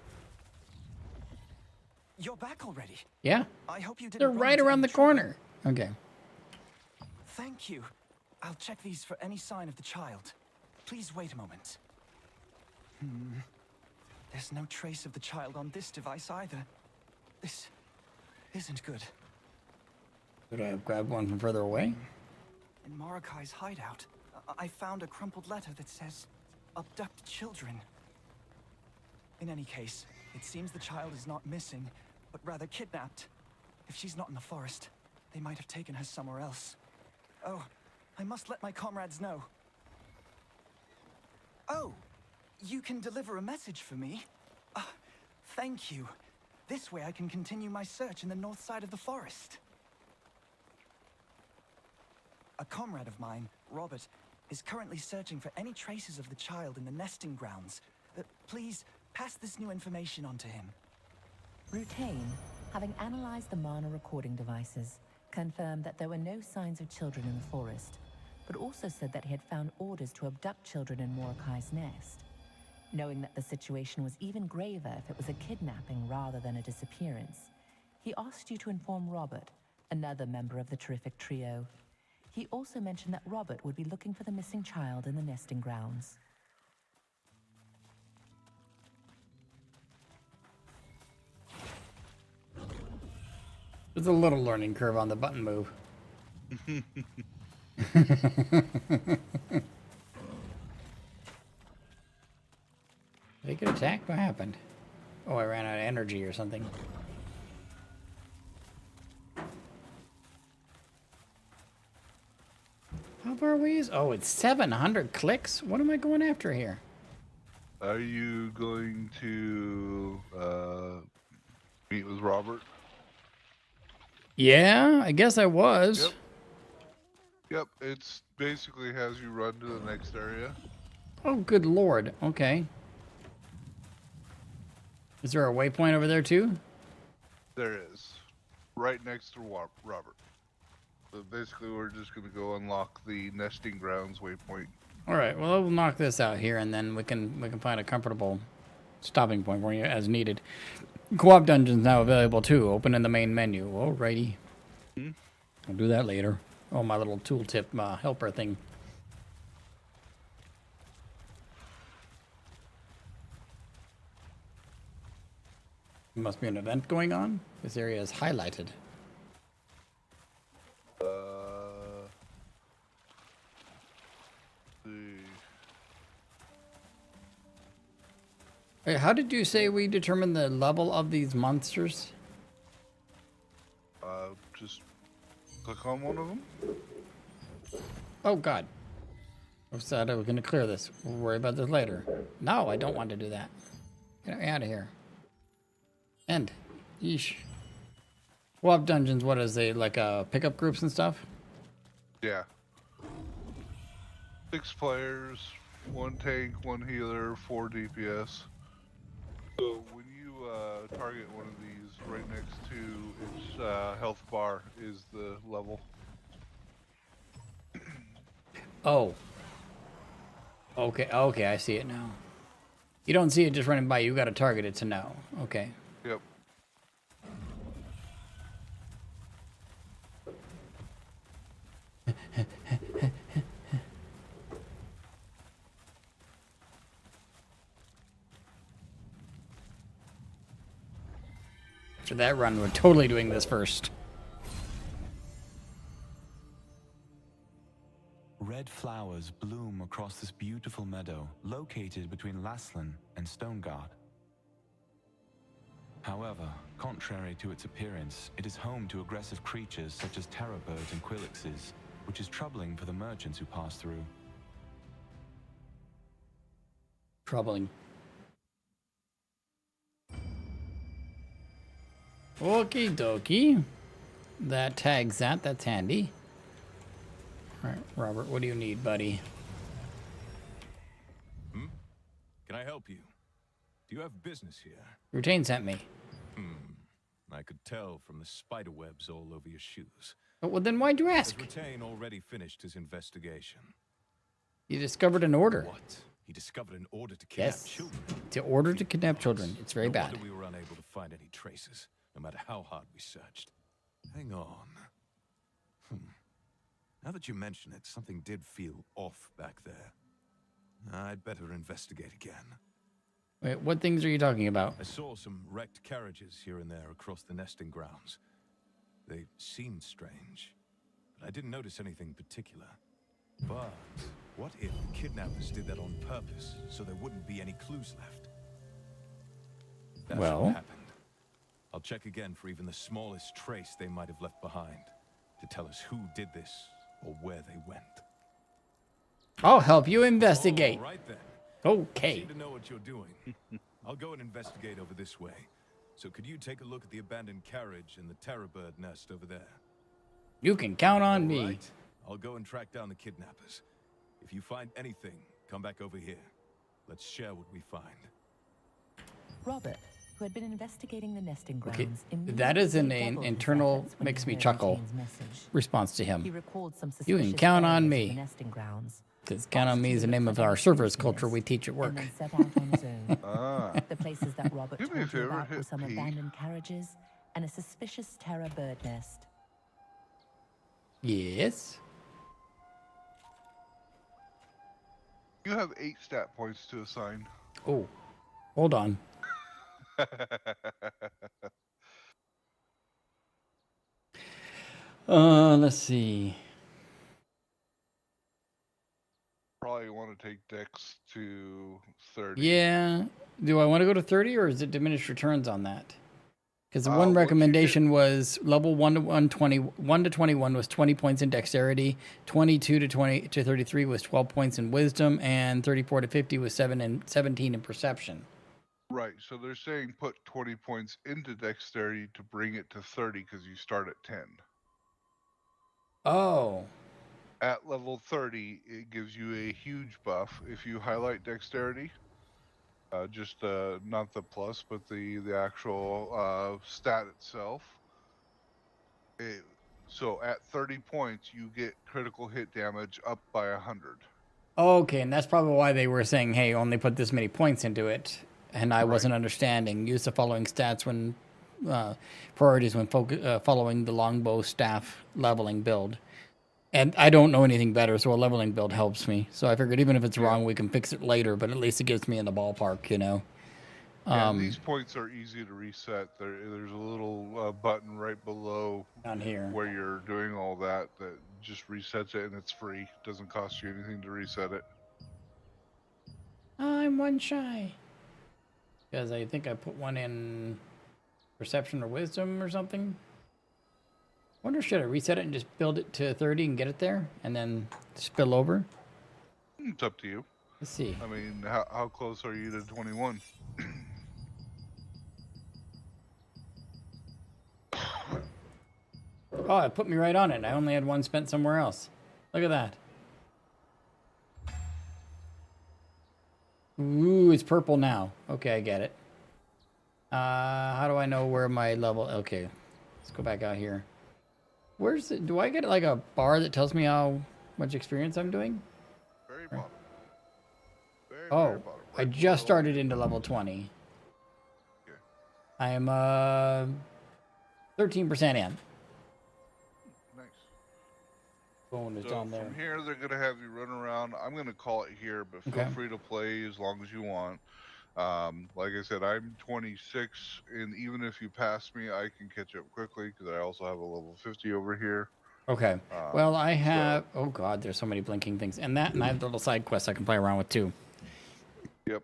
You're back already. Yeah. I hope you didn't They're run right into around any the trouble. corner. Okay. Thank you. I'll check these for any sign of the child. Please wait a moment. There's no trace of the child on this device either. This isn't good. Could I have grabbed one from further away? In Mordecai's hideout, I found a crumpled letter that says, "Abduct children." In any case, it seems the child is not missing, but rather kidnapped. If she's not in the forest, they might have taken her somewhere else. Oh, I must let my comrades know. Oh, you can deliver a message for me? Thank you. This way I can continue my search in the north side of the forest. A comrade of mine, Robert, is currently searching for any traces of the child in the nesting grounds. Please, pass this new information on to him. Rutain, having analyzed the mana recording devices, confirmed that there were no signs of children in the forest, but also said that he had found orders to abduct children in Mordecai's nest. Knowing that the situation was even graver if it was a kidnapping rather than a disappearance, he asked you to inform Robert, another member of the terrific trio. He also mentioned that Robert would be looking for the missing child in the nesting grounds. There's a little learning curve on the button move. Did I get attacked? What happened? Oh, I ran out of energy or something. How far away is... Oh, it's 700 clicks? What am I going after here? Are you going to meet with Robert? Yeah, I guess I was. Yep. Yep, it's basically has you run to the next area. Oh, good lord. Okay. Is there a waypoint over there too? There is. Right next to Robert. So basically we're just going to go unlock the nesting grounds waypoint. All right. Well, we'll knock this out here, and then we can find a comfortable stopping point for you as needed. Co-op dungeons now available too. Open in the main menu. Alrighty. I'll do that later. Oh, my little tooltip helper thing. There must be an event going on. This area is highlighted. Wait, how did you say we determine the level of these monsters? Just click on one of them. Oh, God. I said I was going to clear this. We'll worry about this later. No, I don't want to do that. Get me out of here. End. Yeesh. Co-op dungeons, what is they, like pickup groups and stuff? Yeah. 6 players, 1 tank, 1 healer, 4 DPS. So when you target one of these, right next to its health bar is the level. Oh. Okay, okay, I see it now. You don't see it just running by, you got to target it to know. Okay. Yep. After that run, we're totally doing this first. Red flowers bloom across this beautiful meadow located between Laslan and Stoneguard. However, contrary to its appearance, it is home to aggressive creatures such as terrorbirds and quillixes, which is troubling for the merchants who pass through. Troubling. Okie dokie. That tags that. That's handy. All right, Robert, what do you need, buddy? Can I help you? Do you have business here? Rutain sent me. I could tell from the spider webs all over your shoes. Oh, well, then why'd you ask? Has Rutain already finished his investigation? You discovered an order. What? He discovered an order to kidnap Yes. children? To order to kidnap children. It's very No bad. wonder we were unable to find any traces, no matter how hard we searched. Hang on. Now that you mention it, something did feel off back there. I'd better investigate again. Wait, what things are you talking about? I saw some wrecked carriages here and there across the nesting grounds. They seemed strange, but I didn't notice anything particular. But what if the kidnappers did that on purpose, so there wouldn't be any clues left? That's Well? what happened. I'll check again for even the smallest trace they might have left behind to tell us who did this or where they went. I'll help you investigate. All right then. Okay. You seem to know what you're doing. I'll go and investigate over this way. So could you take a look at the abandoned carriage and the terrorbird nest over there? You can count on me. Right. I'll go and track down the kidnappers. If you find anything, come back over here. Let's share what we find. Robert, who had been investigating the nesting Okay, grounds, that is an immediately doubled his internal, efforts when makes he me heard chuckle Rutaine's message. response to He him. recalled some You can suspicious count on areas of me. the nesting grounds. Because count on me is the name of our servers culture we teach at work. And then set out on his own. Ah. The places that Robert Do told me a you favor, about were hit some P. abandoned carriages and a suspicious terror bird nest. Yes. You have 8 stat points to assign. Oh, hold on. Let's see. Probably want to take Dex to 30. Yeah. Do I want to go to 30 or is it diminished returns on that? Because the one once you recommendation was level 1 to 120, 1 to 21 was 20 points in dexterity, 22 to 20 to 33 was 12 points in wisdom, and 34 to 50 was 17 in perception. Right, so they're saying put 20 points into dexterity to bring it to 30 because you start at 10. Oh. At level 30, it gives you a huge buff. If you highlight dexterity, just not the plus, but the actual stat itself. So at 30 points, you get critical hit damage up by 100. Okay, and that's probably why they were saying, hey, only put this many points into it. And I wasn't understanding. Use the following stats when priorities when following the longbow staff leveling build. And I don't know anything better, so a leveling build helps me. So I figured even if it's wrong, we can fix it later, but at least it gets me in the ballpark, you know. These points are easy to reset. There's a little button right below down here where you're doing all that just resets it, and it's free. It doesn't cost you anything to reset it. I'm one shy. Because I think I put one in perception or wisdom or something. Wonder, should I reset it and just build it to 30 and get it there? And then spill over? It's up to you. Let's see. I mean, how close are you to 21? Oh, it put me right on it. I only had one spent somewhere else. Look at that. Ooh, it's purple now. Okay, I get it. How do I know where my level... Okay, let's go back out here. Where's it? Do I get like a bar that tells me how much experience I'm doing? Very bottom. Very bottom. Right I just started into level 20. Okay. I am 13% in. Nice. Phone is So down there. from here, they're going to have you run around. I'm going to call it here, but feel free to play as long as you want. Like I said, I'm 26, and even if you pass me, I can catch up quickly because I also have a level 50 over here. Okay. Well, I have... Oh, God, there's so many blinking things. And I have the little side quests I can play around with, too. Yep.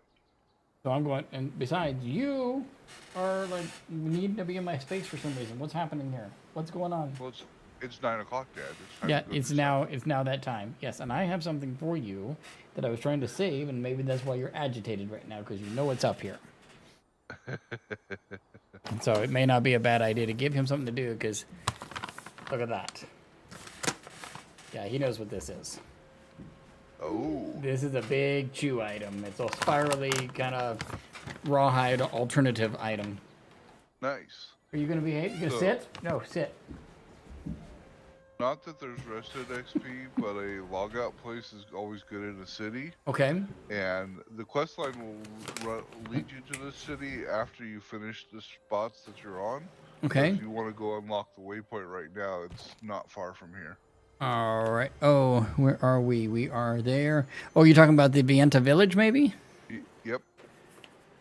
So I'm going... And besides, you are, like, needing to be in my space for some reason. What's happening here? What's going on? Well, it's 9 o'clock, Dad. It's now that time. Yes, and I have something for you that I was trying to save, and maybe that's why you're agitated right now, because you know what's up here. So it may not be a bad idea to give him something to do, because look at that. Yeah, he knows what this is. Oh. This is a big chew item. It's a spirally kind of rawhide alternative item. Nice. Are you going to behave? You going to sit? No, sit. Not that there's rested XP, but a logout place is always good in a city. Okay. And the quest line will lead you to the city after you finish the spots that you're on. Okay. So if you want to go unlock the waypoint right now, it's not far from here. All right. Oh, where are we? We are there. Oh, you're talking about the Vienta village, maybe? Yep.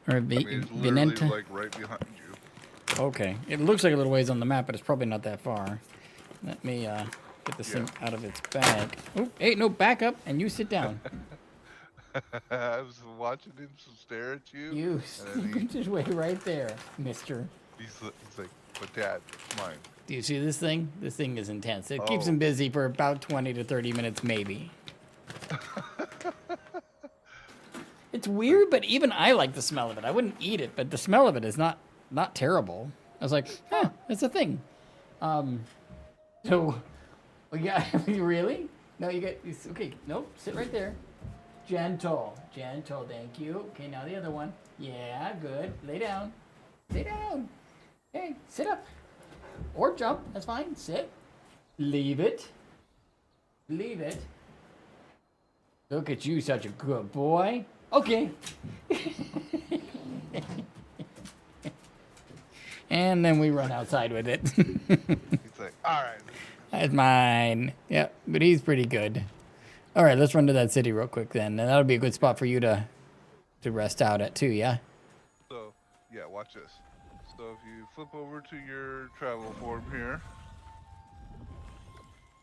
Or it's literally Vienta? like right behind you. Okay. It looks like a little ways on the map, but it's probably not that far. Let me get this thing out of its bag. Oh, hey, no, back up, and you sit down. I was watching him stare at you. You can just wait right there, mister. He's like, but Dad, it's mine. Do you see this thing? This thing is intense. It keeps him busy for about 20 to 30 minutes, maybe. It's weird, but even I like the smell of it. I wouldn't eat it, but the smell of it is not terrible. I was like, huh, it's a thing. So, yeah, really? No, you get, okay, nope, sit right there. Gentle, thank you. Okay, now the other one. Yeah, good. Lay down. Hey, sit up. Or jump, that's fine. Sit. Leave it. Look at you, such a good boy. Okay. And then we run outside with it. He's like, all right. That's mine. Yep, but he's pretty good. All right, let's run to that city real quick then. And that'll be a good spot for you to rest out at too, yeah? So, yeah, watch this. So if you flip over to your travel form here,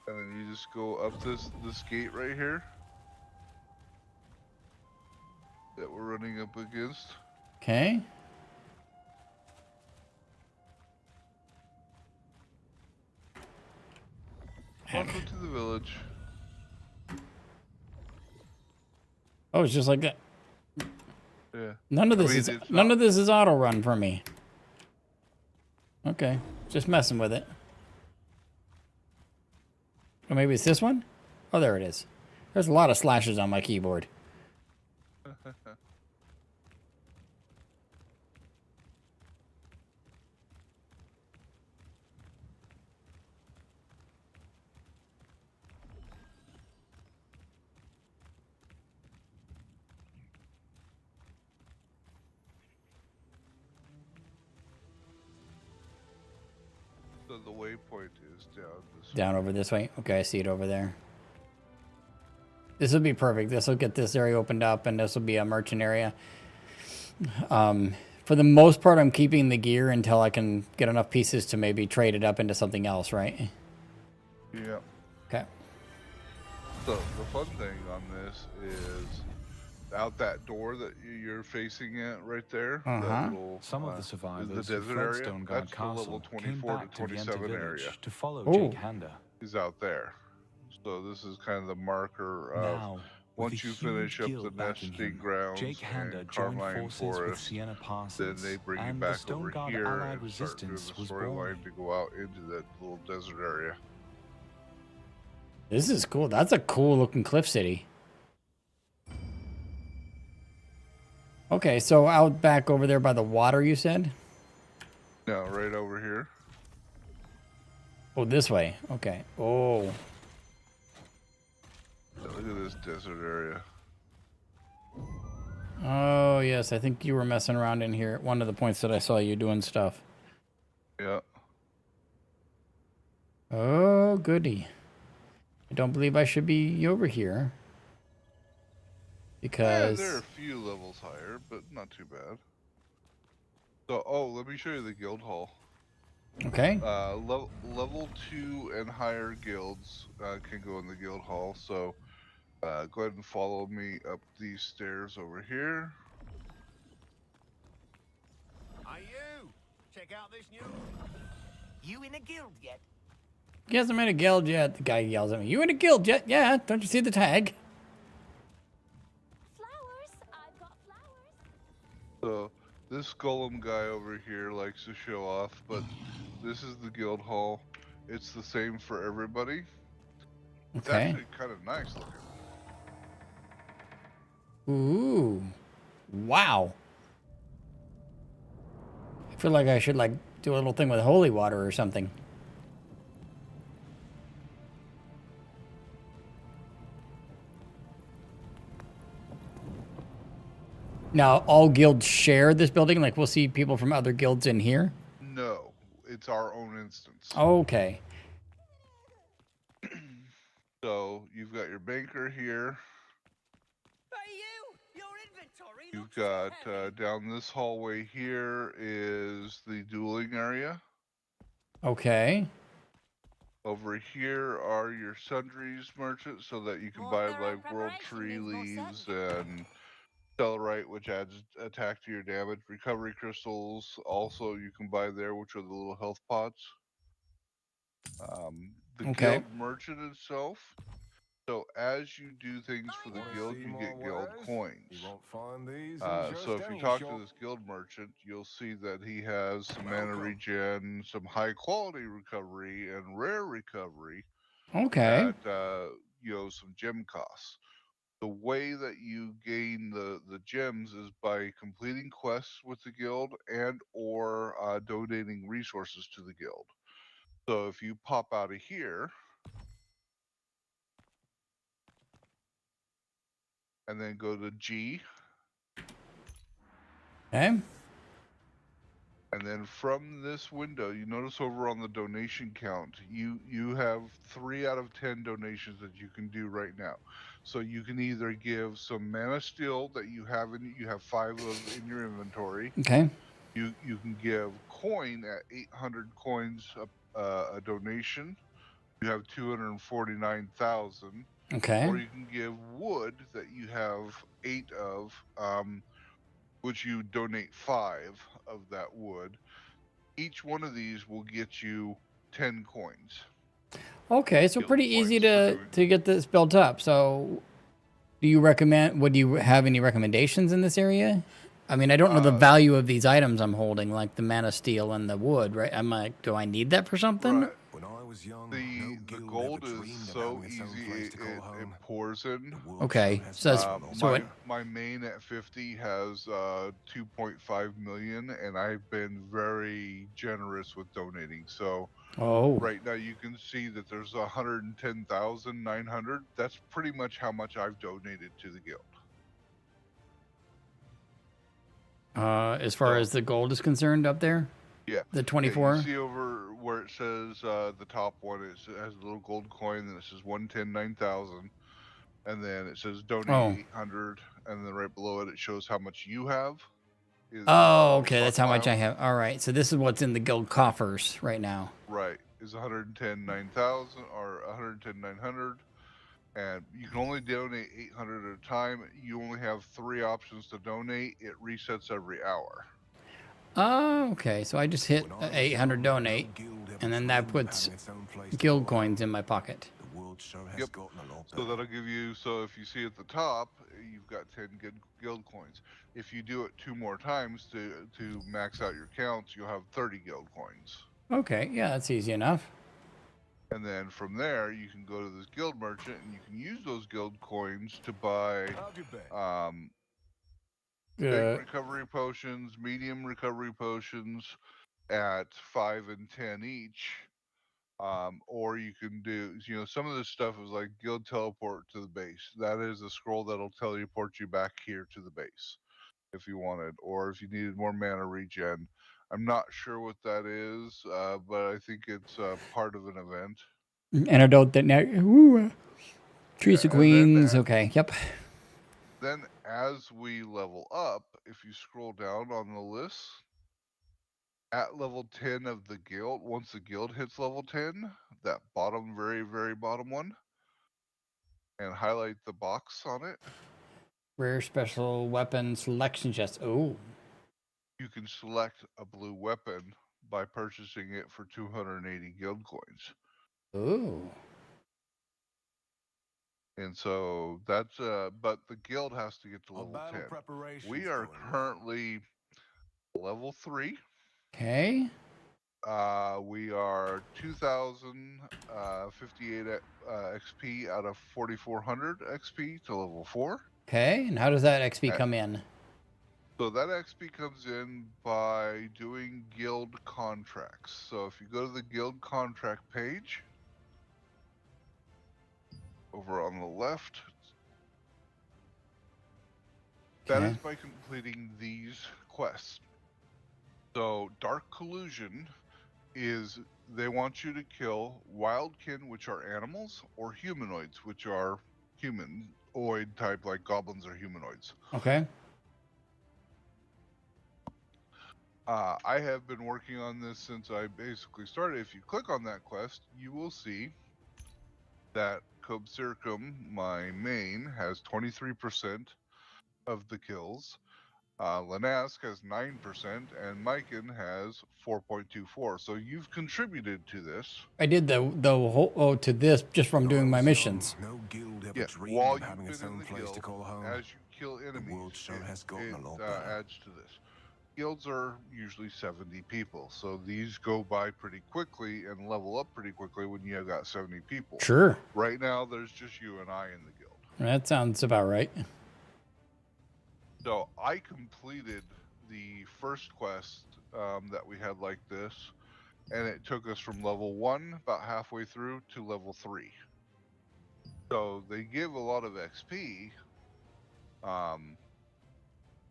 and then you just go up this gate right here that we're running up against. Okay. Welcome to the village. Oh, it's just like that. Yeah. None of this is auto run for me. Okay, just messing with it. Or maybe it's this one? Oh, there it is. There's a lot of slashes on my keyboard. So the waypoint is down this Down over this way? Okay, I see it over there. This will be perfect. This will get this area opened up, and this will be a merchant area. For the most part, I'm keeping the gear until I can get enough pieces to maybe trade it up into something else, right? Yeah. Okay. So the fun thing on this is out that door that you're facing it right there. That little, Some of the is survivors the who desert fled area. Stoneguard That's the Castle level came 24 to back to the 27 village area. to follow Oh. Jake Hander. Is out there. So this is kind of the marker of Now, once with a you huge finish up the guild backing nesting him, grounds Jake Hander and joined Carmine forces with Forest, Sienna then Parsons, they bring you and the back over Stoneguard here Allied and start doing Resistance the was born. storyline to go out into that little desert area. This is cool. That's a cool looking cliff city. Okay, so out back over there by the water, you said? No, right over here. Oh, this way. Okay. Oh. Look at this desert area. Oh, yes. I think you were messing around in here at one of the points that I saw you doing stuff. Yeah. Oh, goody. I don't believe I should be over here. Because... Yeah, they're a few levels higher, but not too bad. So, oh, let me show you the guild hall. Okay. Level 2 and higher guilds can go in the guild hall. So, go ahead and follow me up these stairs over here. Are you? Check out this new... You in a guild yet? He hasn't made a guild yet. The guy yells at me. You in a guild yet? Yeah. Don't you see the tag? So this golem guy over here likes to show off, but this is the guild hall. It's the same for everybody. It's Okay. actually kind of nice looking. Ooh. Wow. I feel like I should like do a little thing with holy water or something. Now, all guilds share this building? Like, we'll see people from other guilds in here? No, it's our own instance. Okay. So you've got your banker here. Hey you! Your inventory You've got down this hallway here is the dueling area. Okay. Over here are your sundries merchants, so that you can buy like world tree leaves and Cellrite, which adds attack to your damage. Recovery crystals, also you can buy there, which are the little health pots. The guild merchant itself. So as you do things for the guild, you get guild coins. So if you talk to this guild merchant, you'll see that he has some mana regen, some high quality recovery, and rare recovery. Okay. At, you know, some gem costs. The way that you gain the gems is by completing quests with the guild and or donating resources to the guild. So if you pop out of here and then go to G, Okay. and then from this window, you notice over on the donation count, you have 3 out of 10 donations that you can do right now. So you can either give some mana steel that you have 5 of in your inventory. Okay. You can give coin at 800 coins a donation. You have 249,000. Okay. Or you can give wood that you have 8 of, which you donate 5 of that wood. Each one of these will get you 10 coins. Okay, so pretty easy to get this built up. So do you have any recommendations in this area? I mean, I don't know the value of these items I'm holding, like the mana steel and the wood, right? I'm like, do I need that for something? Right. the gold is so easy, it pours in. Okay, so that's so my it. my main at 50 has 2.5 million, and I've been very generous with donating. So Oh, right now you can see that there's 110,900. That's pretty much how much I've donated to the guild. as far as the gold is concerned, up there, Yeah. the Yeah, 24. you see over where it says the top one, it has a little gold coin, and it says 110,9,000, and then it says donate Oh. 800, and then right below it, it shows how much you have. Is Oh, little okay, that's how much stockpile. I have. All right, so this is what's in the guild coffers right now. Right, is 110,900 or 110,900, and you can only donate 800 at a time. You only have 3 options to donate. It resets every hour. Oh, okay, so I just hit 800 donate, and then that puts guild coins in my pocket. Yep. So that'll give you, so if you see at the top, you've got 10 guild coins. If you do it 2 more times to max out your counts, you'll have 30 guild coins. Okay, yeah, that's easy enough. And then from there, you can go to this guild merchant, and you can use those guild coins to buy big recovery potions, medium recovery potions at 5 and 10 each. Or you can do, some of this stuff is like guild teleport to the base. That is a scroll that'll teleport you back here to the base if you wanted, or if you needed more mana regen. I'm not sure what that is, but I think it's part of an event. Antidote that now. Ooh, Trees of and then Queens. Okay, yep. Then as we level up, if you scroll down on the list, at level 10 of the guild, once the guild hits level 10, that bottom, very, very bottom one, and highlight the box on it, Rare special weapon selection chest. Oh, you can select a blue weapon by purchasing it for 280 guild coins. oh. And so that's, but the guild has to get to level 10. We are currently level 3. Okay. We are 2,058 XP out of 4,400 XP to level 4. Okay, and how does that XP come in? So that XP comes in by doing guild contracts. So if you go to the guild contract page, over on the left, that is by completing these quests. So Dark Collusion is they want you to kill wildkin, which are animals, or humanoids, which are humanoid type, like goblins or humanoids. Okay. I have been working on this since I basically started. If you click on that quest, you will see that Cobcircum, my main, has 23% of the kills. Lanask has 9%, and Mykin has 4.24. So you've contributed to this. I did the whole to this just from doing my missions. Yeah, while you've been in the guild, as you kill enemies, it adds to this. Guilds are usually 70 people, so these go by pretty quickly and level up pretty quickly when you have got 70 people. Sure. Right now, there's just you and I in the guild. That sounds about right. So I completed the first quest that we had like this, and it took us from level 1 about halfway through to level 3. So they give a lot of XP,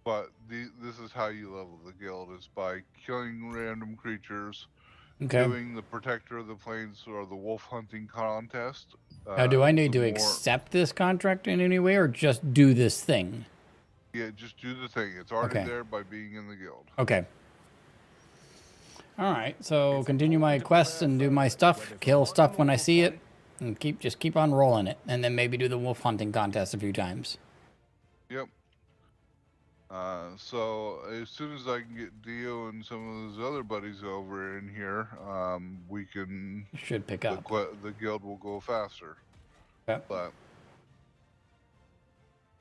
but this is how you level the guild, is by killing random creatures, doing the Protector of the Plains or the wolf hunting contest. Now, do I need to accept this contract in any way, or just do this thing? Yeah, just do the thing. It's already there by being in the guild. Okay. All right, so continue my quests and do my stuff, kill stuff when I see it, and just keep on rolling it, and then maybe do the wolf hunting contest a few times. Yep. So as soon as I can get Dio and some of those other buddies over in here, we can should pick up. The guild will go faster. Yep.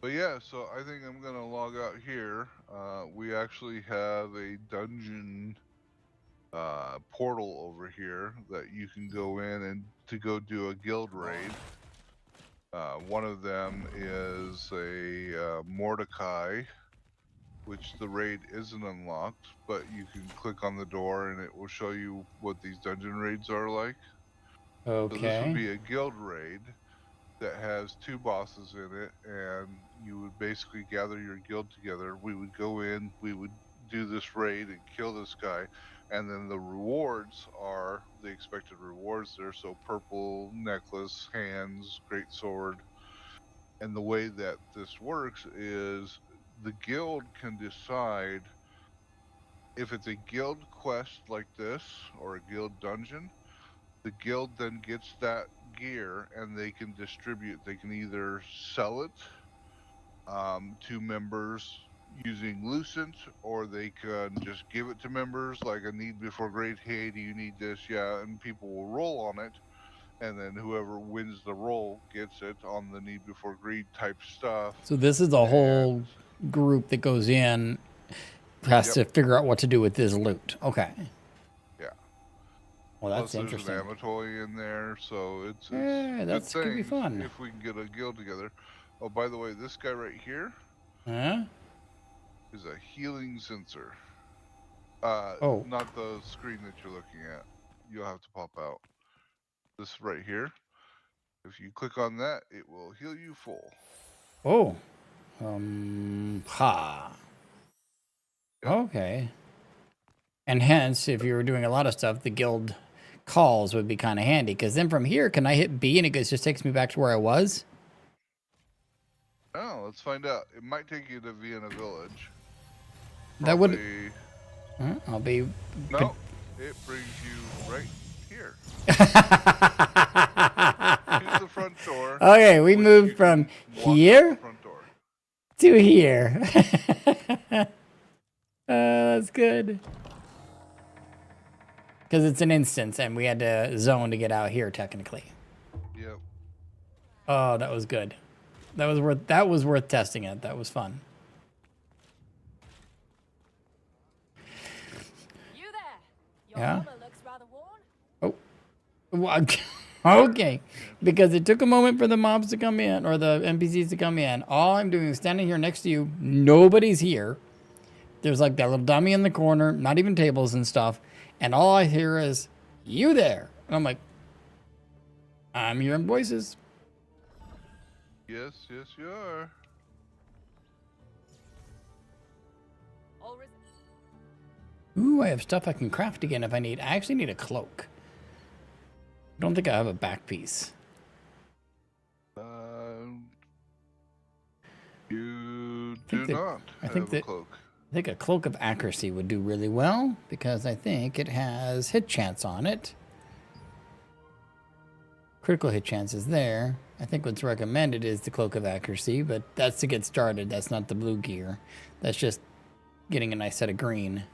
But yeah, so I think I'm gonna log out here. We actually have a dungeon portal over here that you can go in and to go do a guild raid. One of them is a Mordecai, which the raid isn't unlocked, but you can click on the door and it will show you what these dungeon raids are like. So this would Okay. be a guild raid that has 2 bosses in it, and you would basically gather your guild together. We would go in, we would do this raid and kill this guy, and then the rewards are the expected rewards there. So purple necklace, hands, great sword. And the way that this works is the guild can decide if it's a guild quest like this or a guild dungeon. The guild then gets that gear and they can distribute. They can either sell it to members using Lucent, or they can just give it to members like a need before grade. Hey, do you need this? Yeah, and people will roll on it, and then whoever wins the roll gets it on the need before greed type stuff. So this is a whole group that goes in, has to figure out what to do with this loot. Okay. Yeah. Well, that's Plus, interesting. there's an Amatoy in there, so it's Yeah, that's good gonna be things fun. if we can get a guild together. Oh, by the way, this guy right here is a healing sensor. Not the screen that you're looking at. You'll have to pop out. This right here. If you click on that, it will heal you full. Oh. Okay. And hence, if you were doing a lot of stuff, the guild calls would be kind of handy. Because then from here, can I hit B and it just takes me back to where I was? Oh, let's find out. It might take you to Vienna Village. That would... I'll be... No, it brings you right here. To the front door. Okay, we moved from here to here. That's good. Because it's an instance, and we had to zone to get out here, technically. Yep. Oh, that was good. That was worth testing it. That was fun. You there? Your Yeah. armor looks rather worn. Okay. Because it took a moment for the mobs to come in, or the NPCs to come in. All I'm doing is standing here next to you. Nobody's here. There's like that little dummy in the corner, not even tables and stuff. And all I hear is, you there. And I'm like, I'm hearing voices. Yes, you are. Ooh, I have stuff I can craft again if I need. I actually need a cloak. I don't think I have a back piece. You do not have a cloak. I think a cloak of accuracy would do really well because I think it has hit chance on it. Critical hit chance is there. I think what's recommended is the cloak of accuracy, but that's to get started. That's not the blue gear. That's just getting a nice set of green.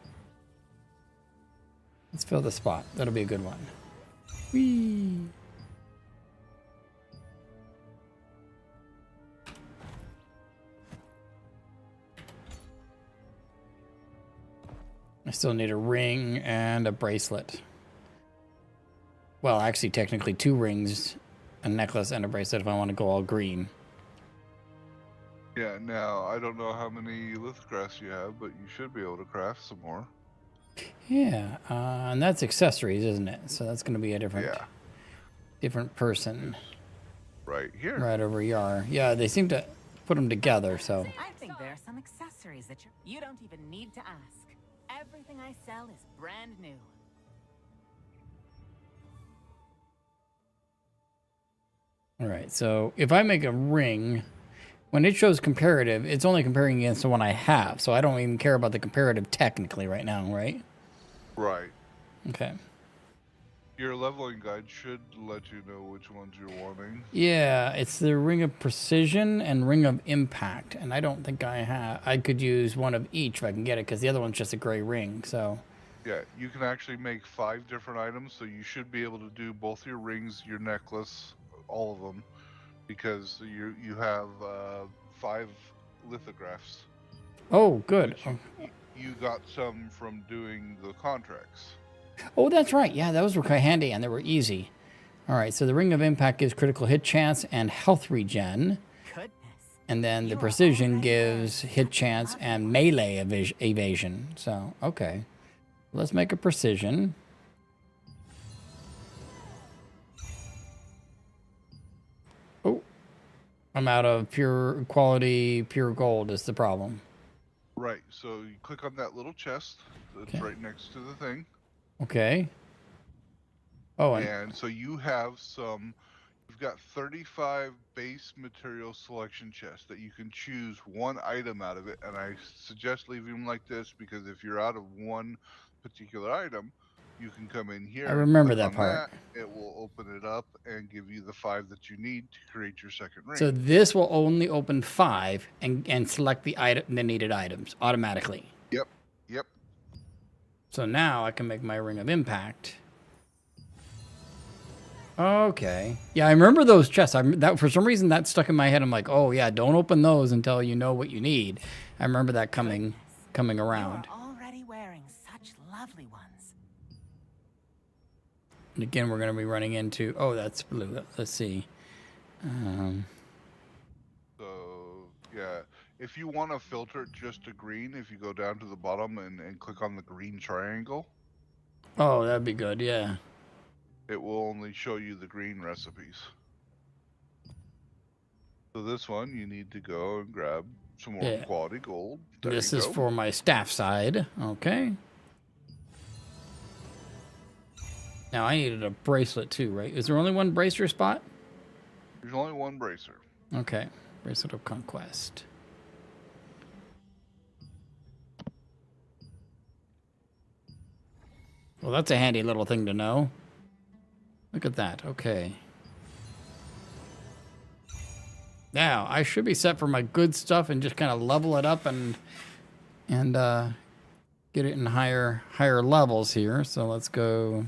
Let's fill the spot. That'll be a good one. Whee! I still need a ring and a bracelet. Well, actually, technically 2 rings, a necklace, and a bracelet if I want to go all green. Yeah, now, I don't know how many lithographs you have, but you should be able to craft some more. Yeah, and that's accessories, isn't it? So that's going to be a different person. Right here. Right over here. Yeah, they seem to put them together, so... I think there are some accessories that you don't even need to ask. Everything I sell is brand new. All right, so if I make a ring, when it shows comparative, it's only comparing against the one I have, so I don't even care about the comparative technically right now, right? Right. Okay. Your leveling guide should let you know which ones you're wanting. Yeah, it's the Ring of Precision and Ring of Impact, and I don't think I have... I could use one of each if I can get it, because the other one's just a gray ring, so... Yeah, you can actually make 5 different items, so you should be able to do both your rings, your necklace, all of them, because you have 5 lithographs. Oh, good. You got some from doing the contracts. Oh, that's right. Yeah, those were quite handy and they were easy. All right, so the Ring of Impact gives critical hit chance and health regen. Goodness. And then the Precision gives hit chance and melee evasion. So, okay. Let's make a Precision. Oh, I'm out of pure quality, pure gold is the problem. Right, so you click on that little chest that's right next to the thing. Okay. Oh, and so you have you've got 35 base material selection chests that you can choose one item out of it, and I suggest leaving them like this because if you're out of one particular item, you can come in here. I remember click that on part. It will open it up and give you the 5 that you need to create your second ring. So this will only open 5 and select the needed items automatically. Yep. Yep. So now I can make my Ring of Impact. Okay. Yeah, I remember those chests. That for some reason that stuck in my head. I'm like, oh yeah, don't open those until you know what you need. I remember that coming around. You are already wearing such lovely ones. And again, we're going to be running into. Oh, that's blue. Let's see. So yeah, if you want to filter it just to green, if you go down to the bottom and click on the green triangle. Oh, that'd be good. Yeah. It will only show you the green recipes. So this one, you need to go and grab some more quality gold. This is for my staff side. Okay. Now I needed a bracelet too, right? Is there only one bracer spot? There's only one bracer. Okay. Bracelet of Conquest. Well, that's a handy little thing to know. Look at that. Okay. Now, I should be set for my good stuff and just kind of level it up and get it in higher levels here. So let's go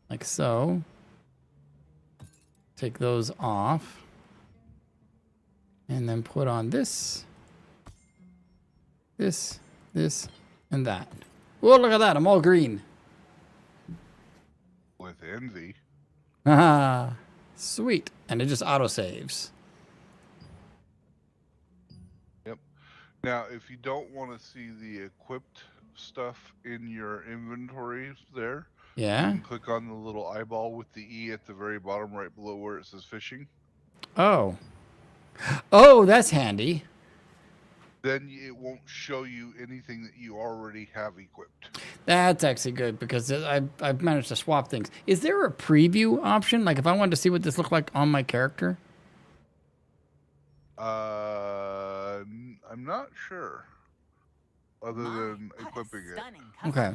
like so. Take those off. And then put on this, and that. Whoa, look at that. I'm all green. With envy. Haha. Sweet. And it just auto-saves. Yep. Now, if you don't want to see the equipped stuff in your inventory there, yeah, you can click on the little eyeball with the E at the very bottom right below where it says fishing. Oh. Oh, that's handy. Then it won't show you anything that you already have equipped. That's actually good because I've managed to swap things. Is there a preview option? Like if I wanted to see what this looked like on my character? I'm not sure. Other than equipping it. Okay.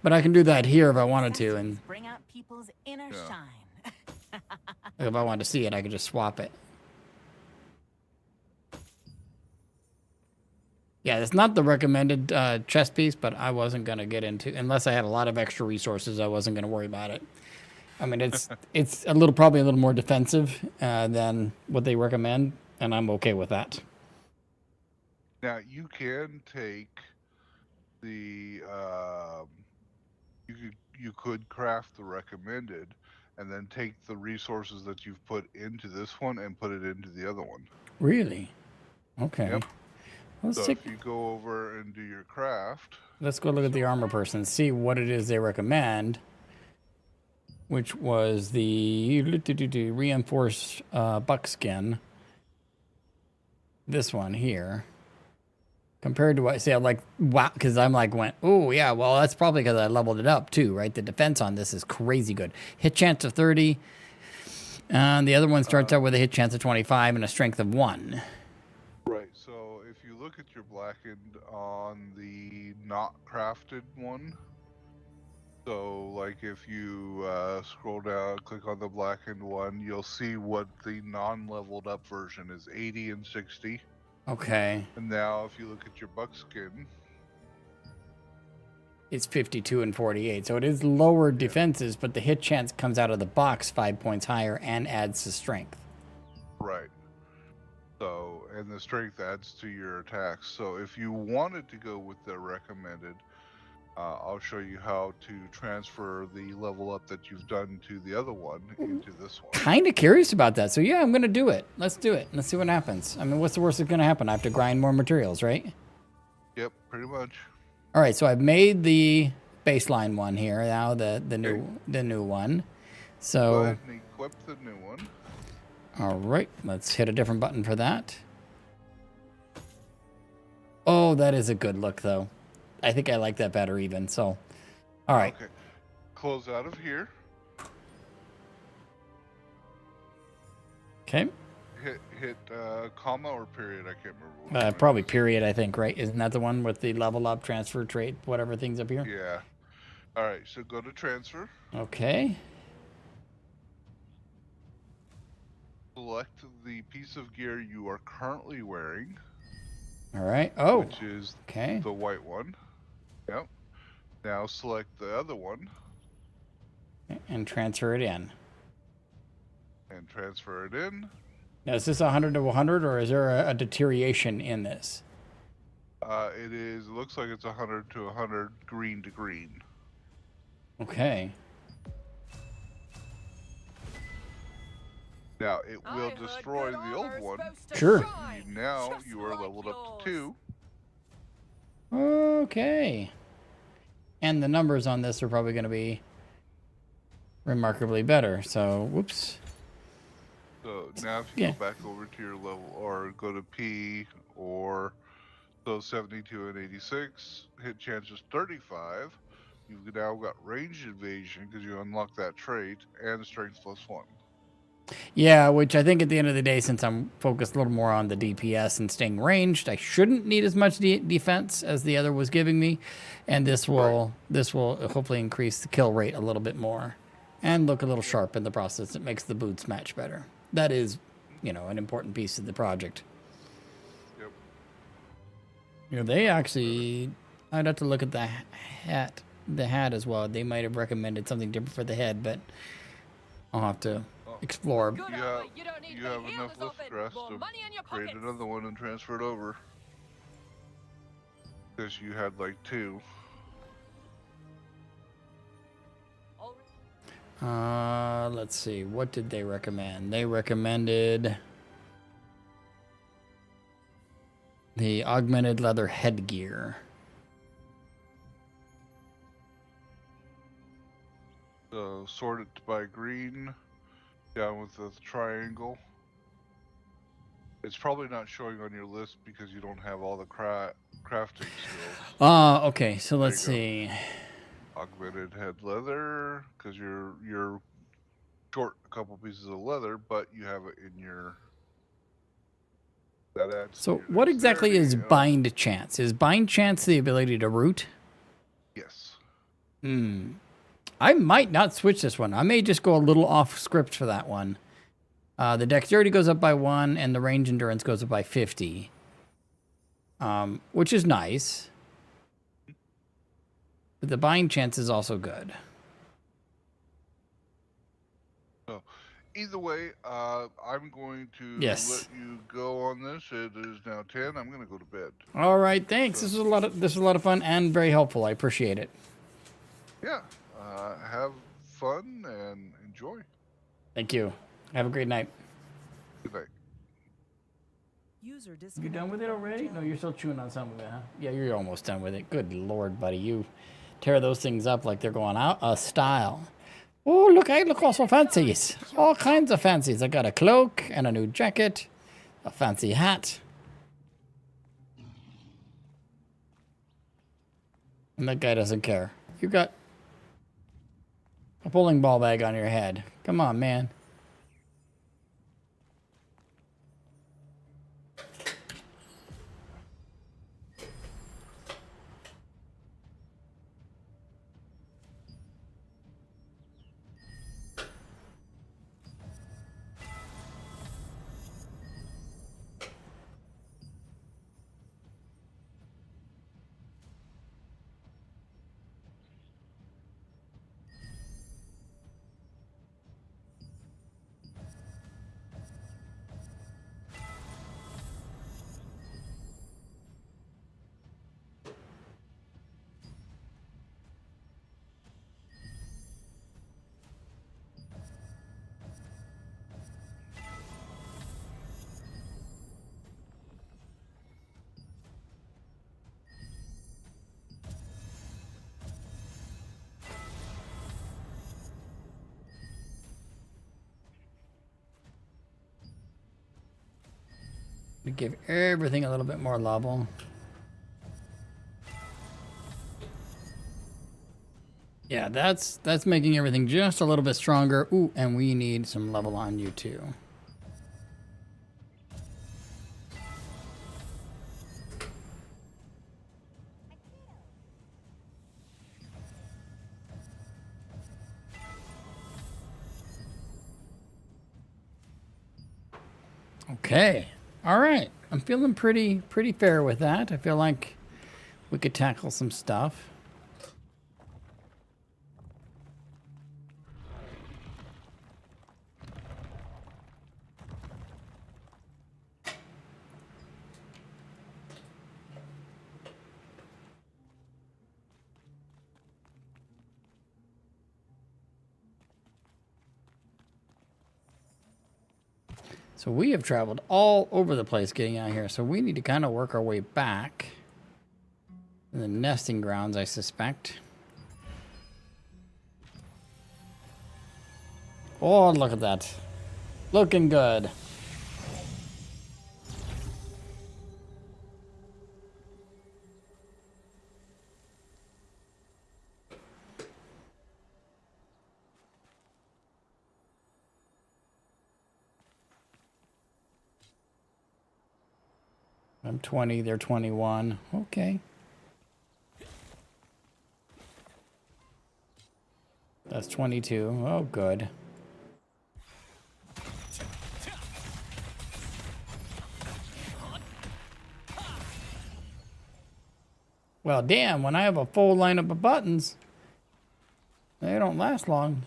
But I can do that here if I wanted to. And bring out people's inner shine. if I wanted to see it, I could just swap it. Yeah, it's not the recommended chess piece, but I wasn't going to get into, unless I had a lot of extra resources, I wasn't going to worry about it. I mean, it's probably a little more defensive than what they recommend, and I'm okay with that. Now, you can take the, you could craft the recommended, and then take the resources that you've put into this one and put it into the other one. Really? Okay. Yep. So if you go over and do your craft. Let's go look at the armor person, see what it is they recommend, which was the reinforced buckskin. This one here. Compared to what I say, I'm like, wow, because I'm like, oh, yeah, well, that's probably because I leveled it up too, right? The defense on this is crazy good. Hit chance of 30. And the other one starts out with a hit chance of 25 and a strength of 1. Right, so if you look at your blackened on the not crafted one, so like if you scroll down, click on the blackened one, you'll see what the non-leveled up version is, 80 and 60. Okay. And now if you look at your buckskin, it's 52 and 48. So it is lower defenses, but the hit chance comes out of the box 5 points higher and adds to strength. Right. So, and the strength adds to your attacks. So if you wanted to go with the recommended, I'll show you how to transfer the level up that you've done to the other one into this one. Kind of curious about that. So yeah, I'm going to do it. Let's do it. Let's see what happens. I mean, what's the worst that's going to happen? I have to grind more materials, right? Yep, pretty much. All right, so I've made the baseline one here. Now the new one. So go ahead and equip the new one. All right, let's hit a different button for that. Oh, that is a good look, though. I think I like that better even, so. All right. Okay. Close out of here. Okay. Hit comma or period. I can't remember. Probably period, I think, right? Isn't that the one with the level up, transfer, trait, whatever things up here? Yeah. All right, so go to transfer. Okay. Select the piece of gear you are currently wearing. All right. Oh. Which is okay. The white one. Yep. Now select the other one. And transfer it in. And transfer it in. Now, is this 100 to 100, or is there a deterioration in this? It is. It looks like it's 100 to 100, green to green. Okay. Now it will destroy the old one. Sure. Now you are leveled up to 2. Okay. And the numbers on this are probably going to be remarkably better. So, whoops. So now if you go back over to your level, or go to P, or so 72 and 86, hit chances 35. You've now got range evasion because you unlock that trait, and strength +1. Yeah, which I think at the end of the day, since I'm focused a little more on the DPS and staying ranged, I shouldn't need as much defense as the other was giving me, and this will hopefully increase the kill rate a little bit more, and look a little sharp in the process. It makes the boots match better. That is, you know, an important piece of the project. Yep. You know, they actually, I'd have to look at the hat as well. They might have recommended something different for the head, but I'll have to explore. You have enough lift stress to create another one and transfer it over. Because you had like 2. Let's see. What did they recommend? They recommended the augmented leather headgear. So sort it by green, down with the triangle. It's probably not showing on your list because you don't have all the crafting skills. Okay. So let's see. Augmented head leather, because you're short a couple pieces of leather, but you have it in your. That adds. So what exactly is bind chance? Is bind chance the ability to root? Yes. I might not switch this one. I may just go a little off script for that one. The dexterity goes up by 1, and the range endurance goes up by 50, which is nice. But the bind chance is also good. So, either way, I'm going to let you go on this. It is now 10. I'm going to go to bed. All right, thanks. This was a lot of fun and very helpful. I appreciate it. Yeah. Have fun and enjoy. Thank you. Have a great night. Good night. You done with it already? No, you're still chewing on some of it, huh? Yeah, you're almost done with it. Good Lord, buddy. You tear those things up like they're going out of style. Oh, look, I look also fancies. All kinds of fancies. I got a cloak and a new jacket, a fancy hat. And that guy doesn't care. You got a bowling ball bag on your head. Come on, man. We give everything a little bit more level. Yeah, that's making everything just a little bit stronger. Ooh, and we need some level on you too. Okay. All right. I'm feeling pretty fair with that. I feel like we could tackle some stuff. So we have traveled all over the place getting out here. So we need to kind of work our way back. In the nesting grounds, I suspect. Oh, look at that. Looking good. I'm 20, they're 21. Okay. That's 22. Oh, good. Well, damn, when I have a full lineup of buttons, they don't last long.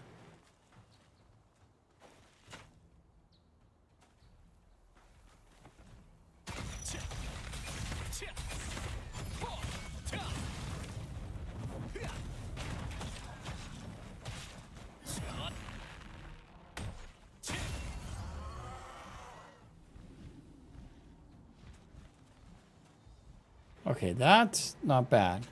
Okay, that's not bad.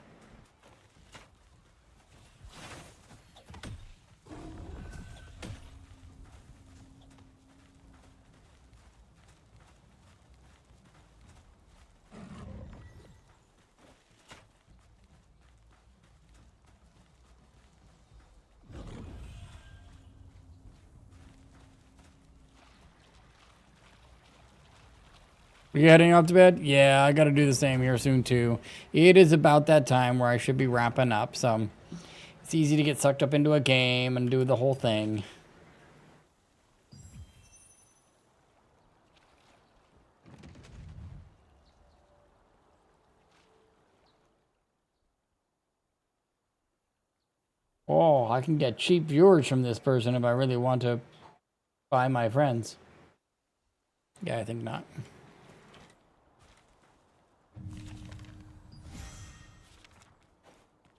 You heading up to bed? Yeah, I got to do the same here soon too. It is about that time where I should be wrapping up, so it's easy to get sucked up into a game and do the whole thing. Oh, I can get cheap viewers from this person if I really want to buy my friends. Yeah, I think not.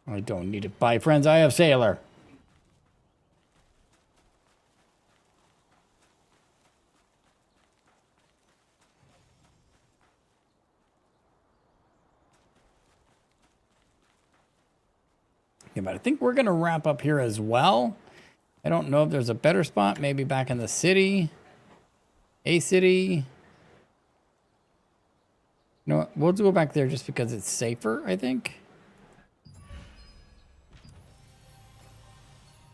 I don't need to buy friends. I have Sailor. Yeah, but I think we're going to wrap up here as well. I don't know if there's a better spot. Maybe back in the city. A city. You know what? We'll go back there just because it's safer, I think.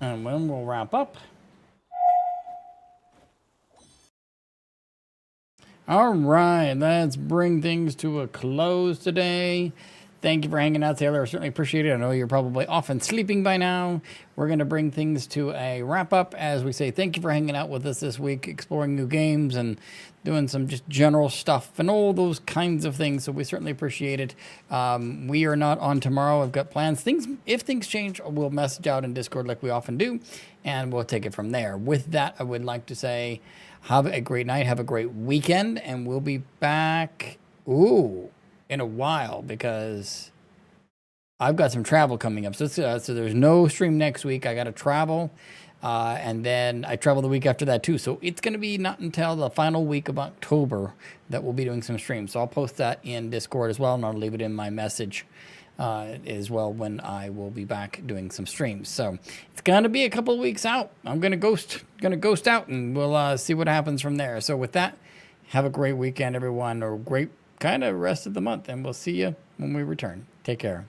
And then we'll wrap up. All right, let's bring things to a close today. Thank you for hanging out, Taylor. I certainly appreciate it. I know you're probably off and sleeping by now. We're going to bring things to a wrap up as we say thank you for hanging out with us this week, exploring new games and doing some just general stuff and all those kinds of things. So we certainly appreciate it. We are not on tomorrow. I've got plans. If things change, we'll message out in Discord like we often do, and we'll take it from there. With that, I would like to say have a great night. Have a great weekend, and we'll be back. In a while, because I've got some travel coming up. So there's no stream next week. I got to travel, and then I travel the week after that too. So it's going to be not until the final week of October that we'll be doing some streams. So I'll post that in Discord as well, and I'll leave it in my message as well when I will be back doing some streams. So it's going to be a couple of weeks out. I'm going to ghost out, and we'll see what happens from there. So with that, Have a great weekend, everyone, or great kind of rest of the month, and we'll see you when we return. Take care.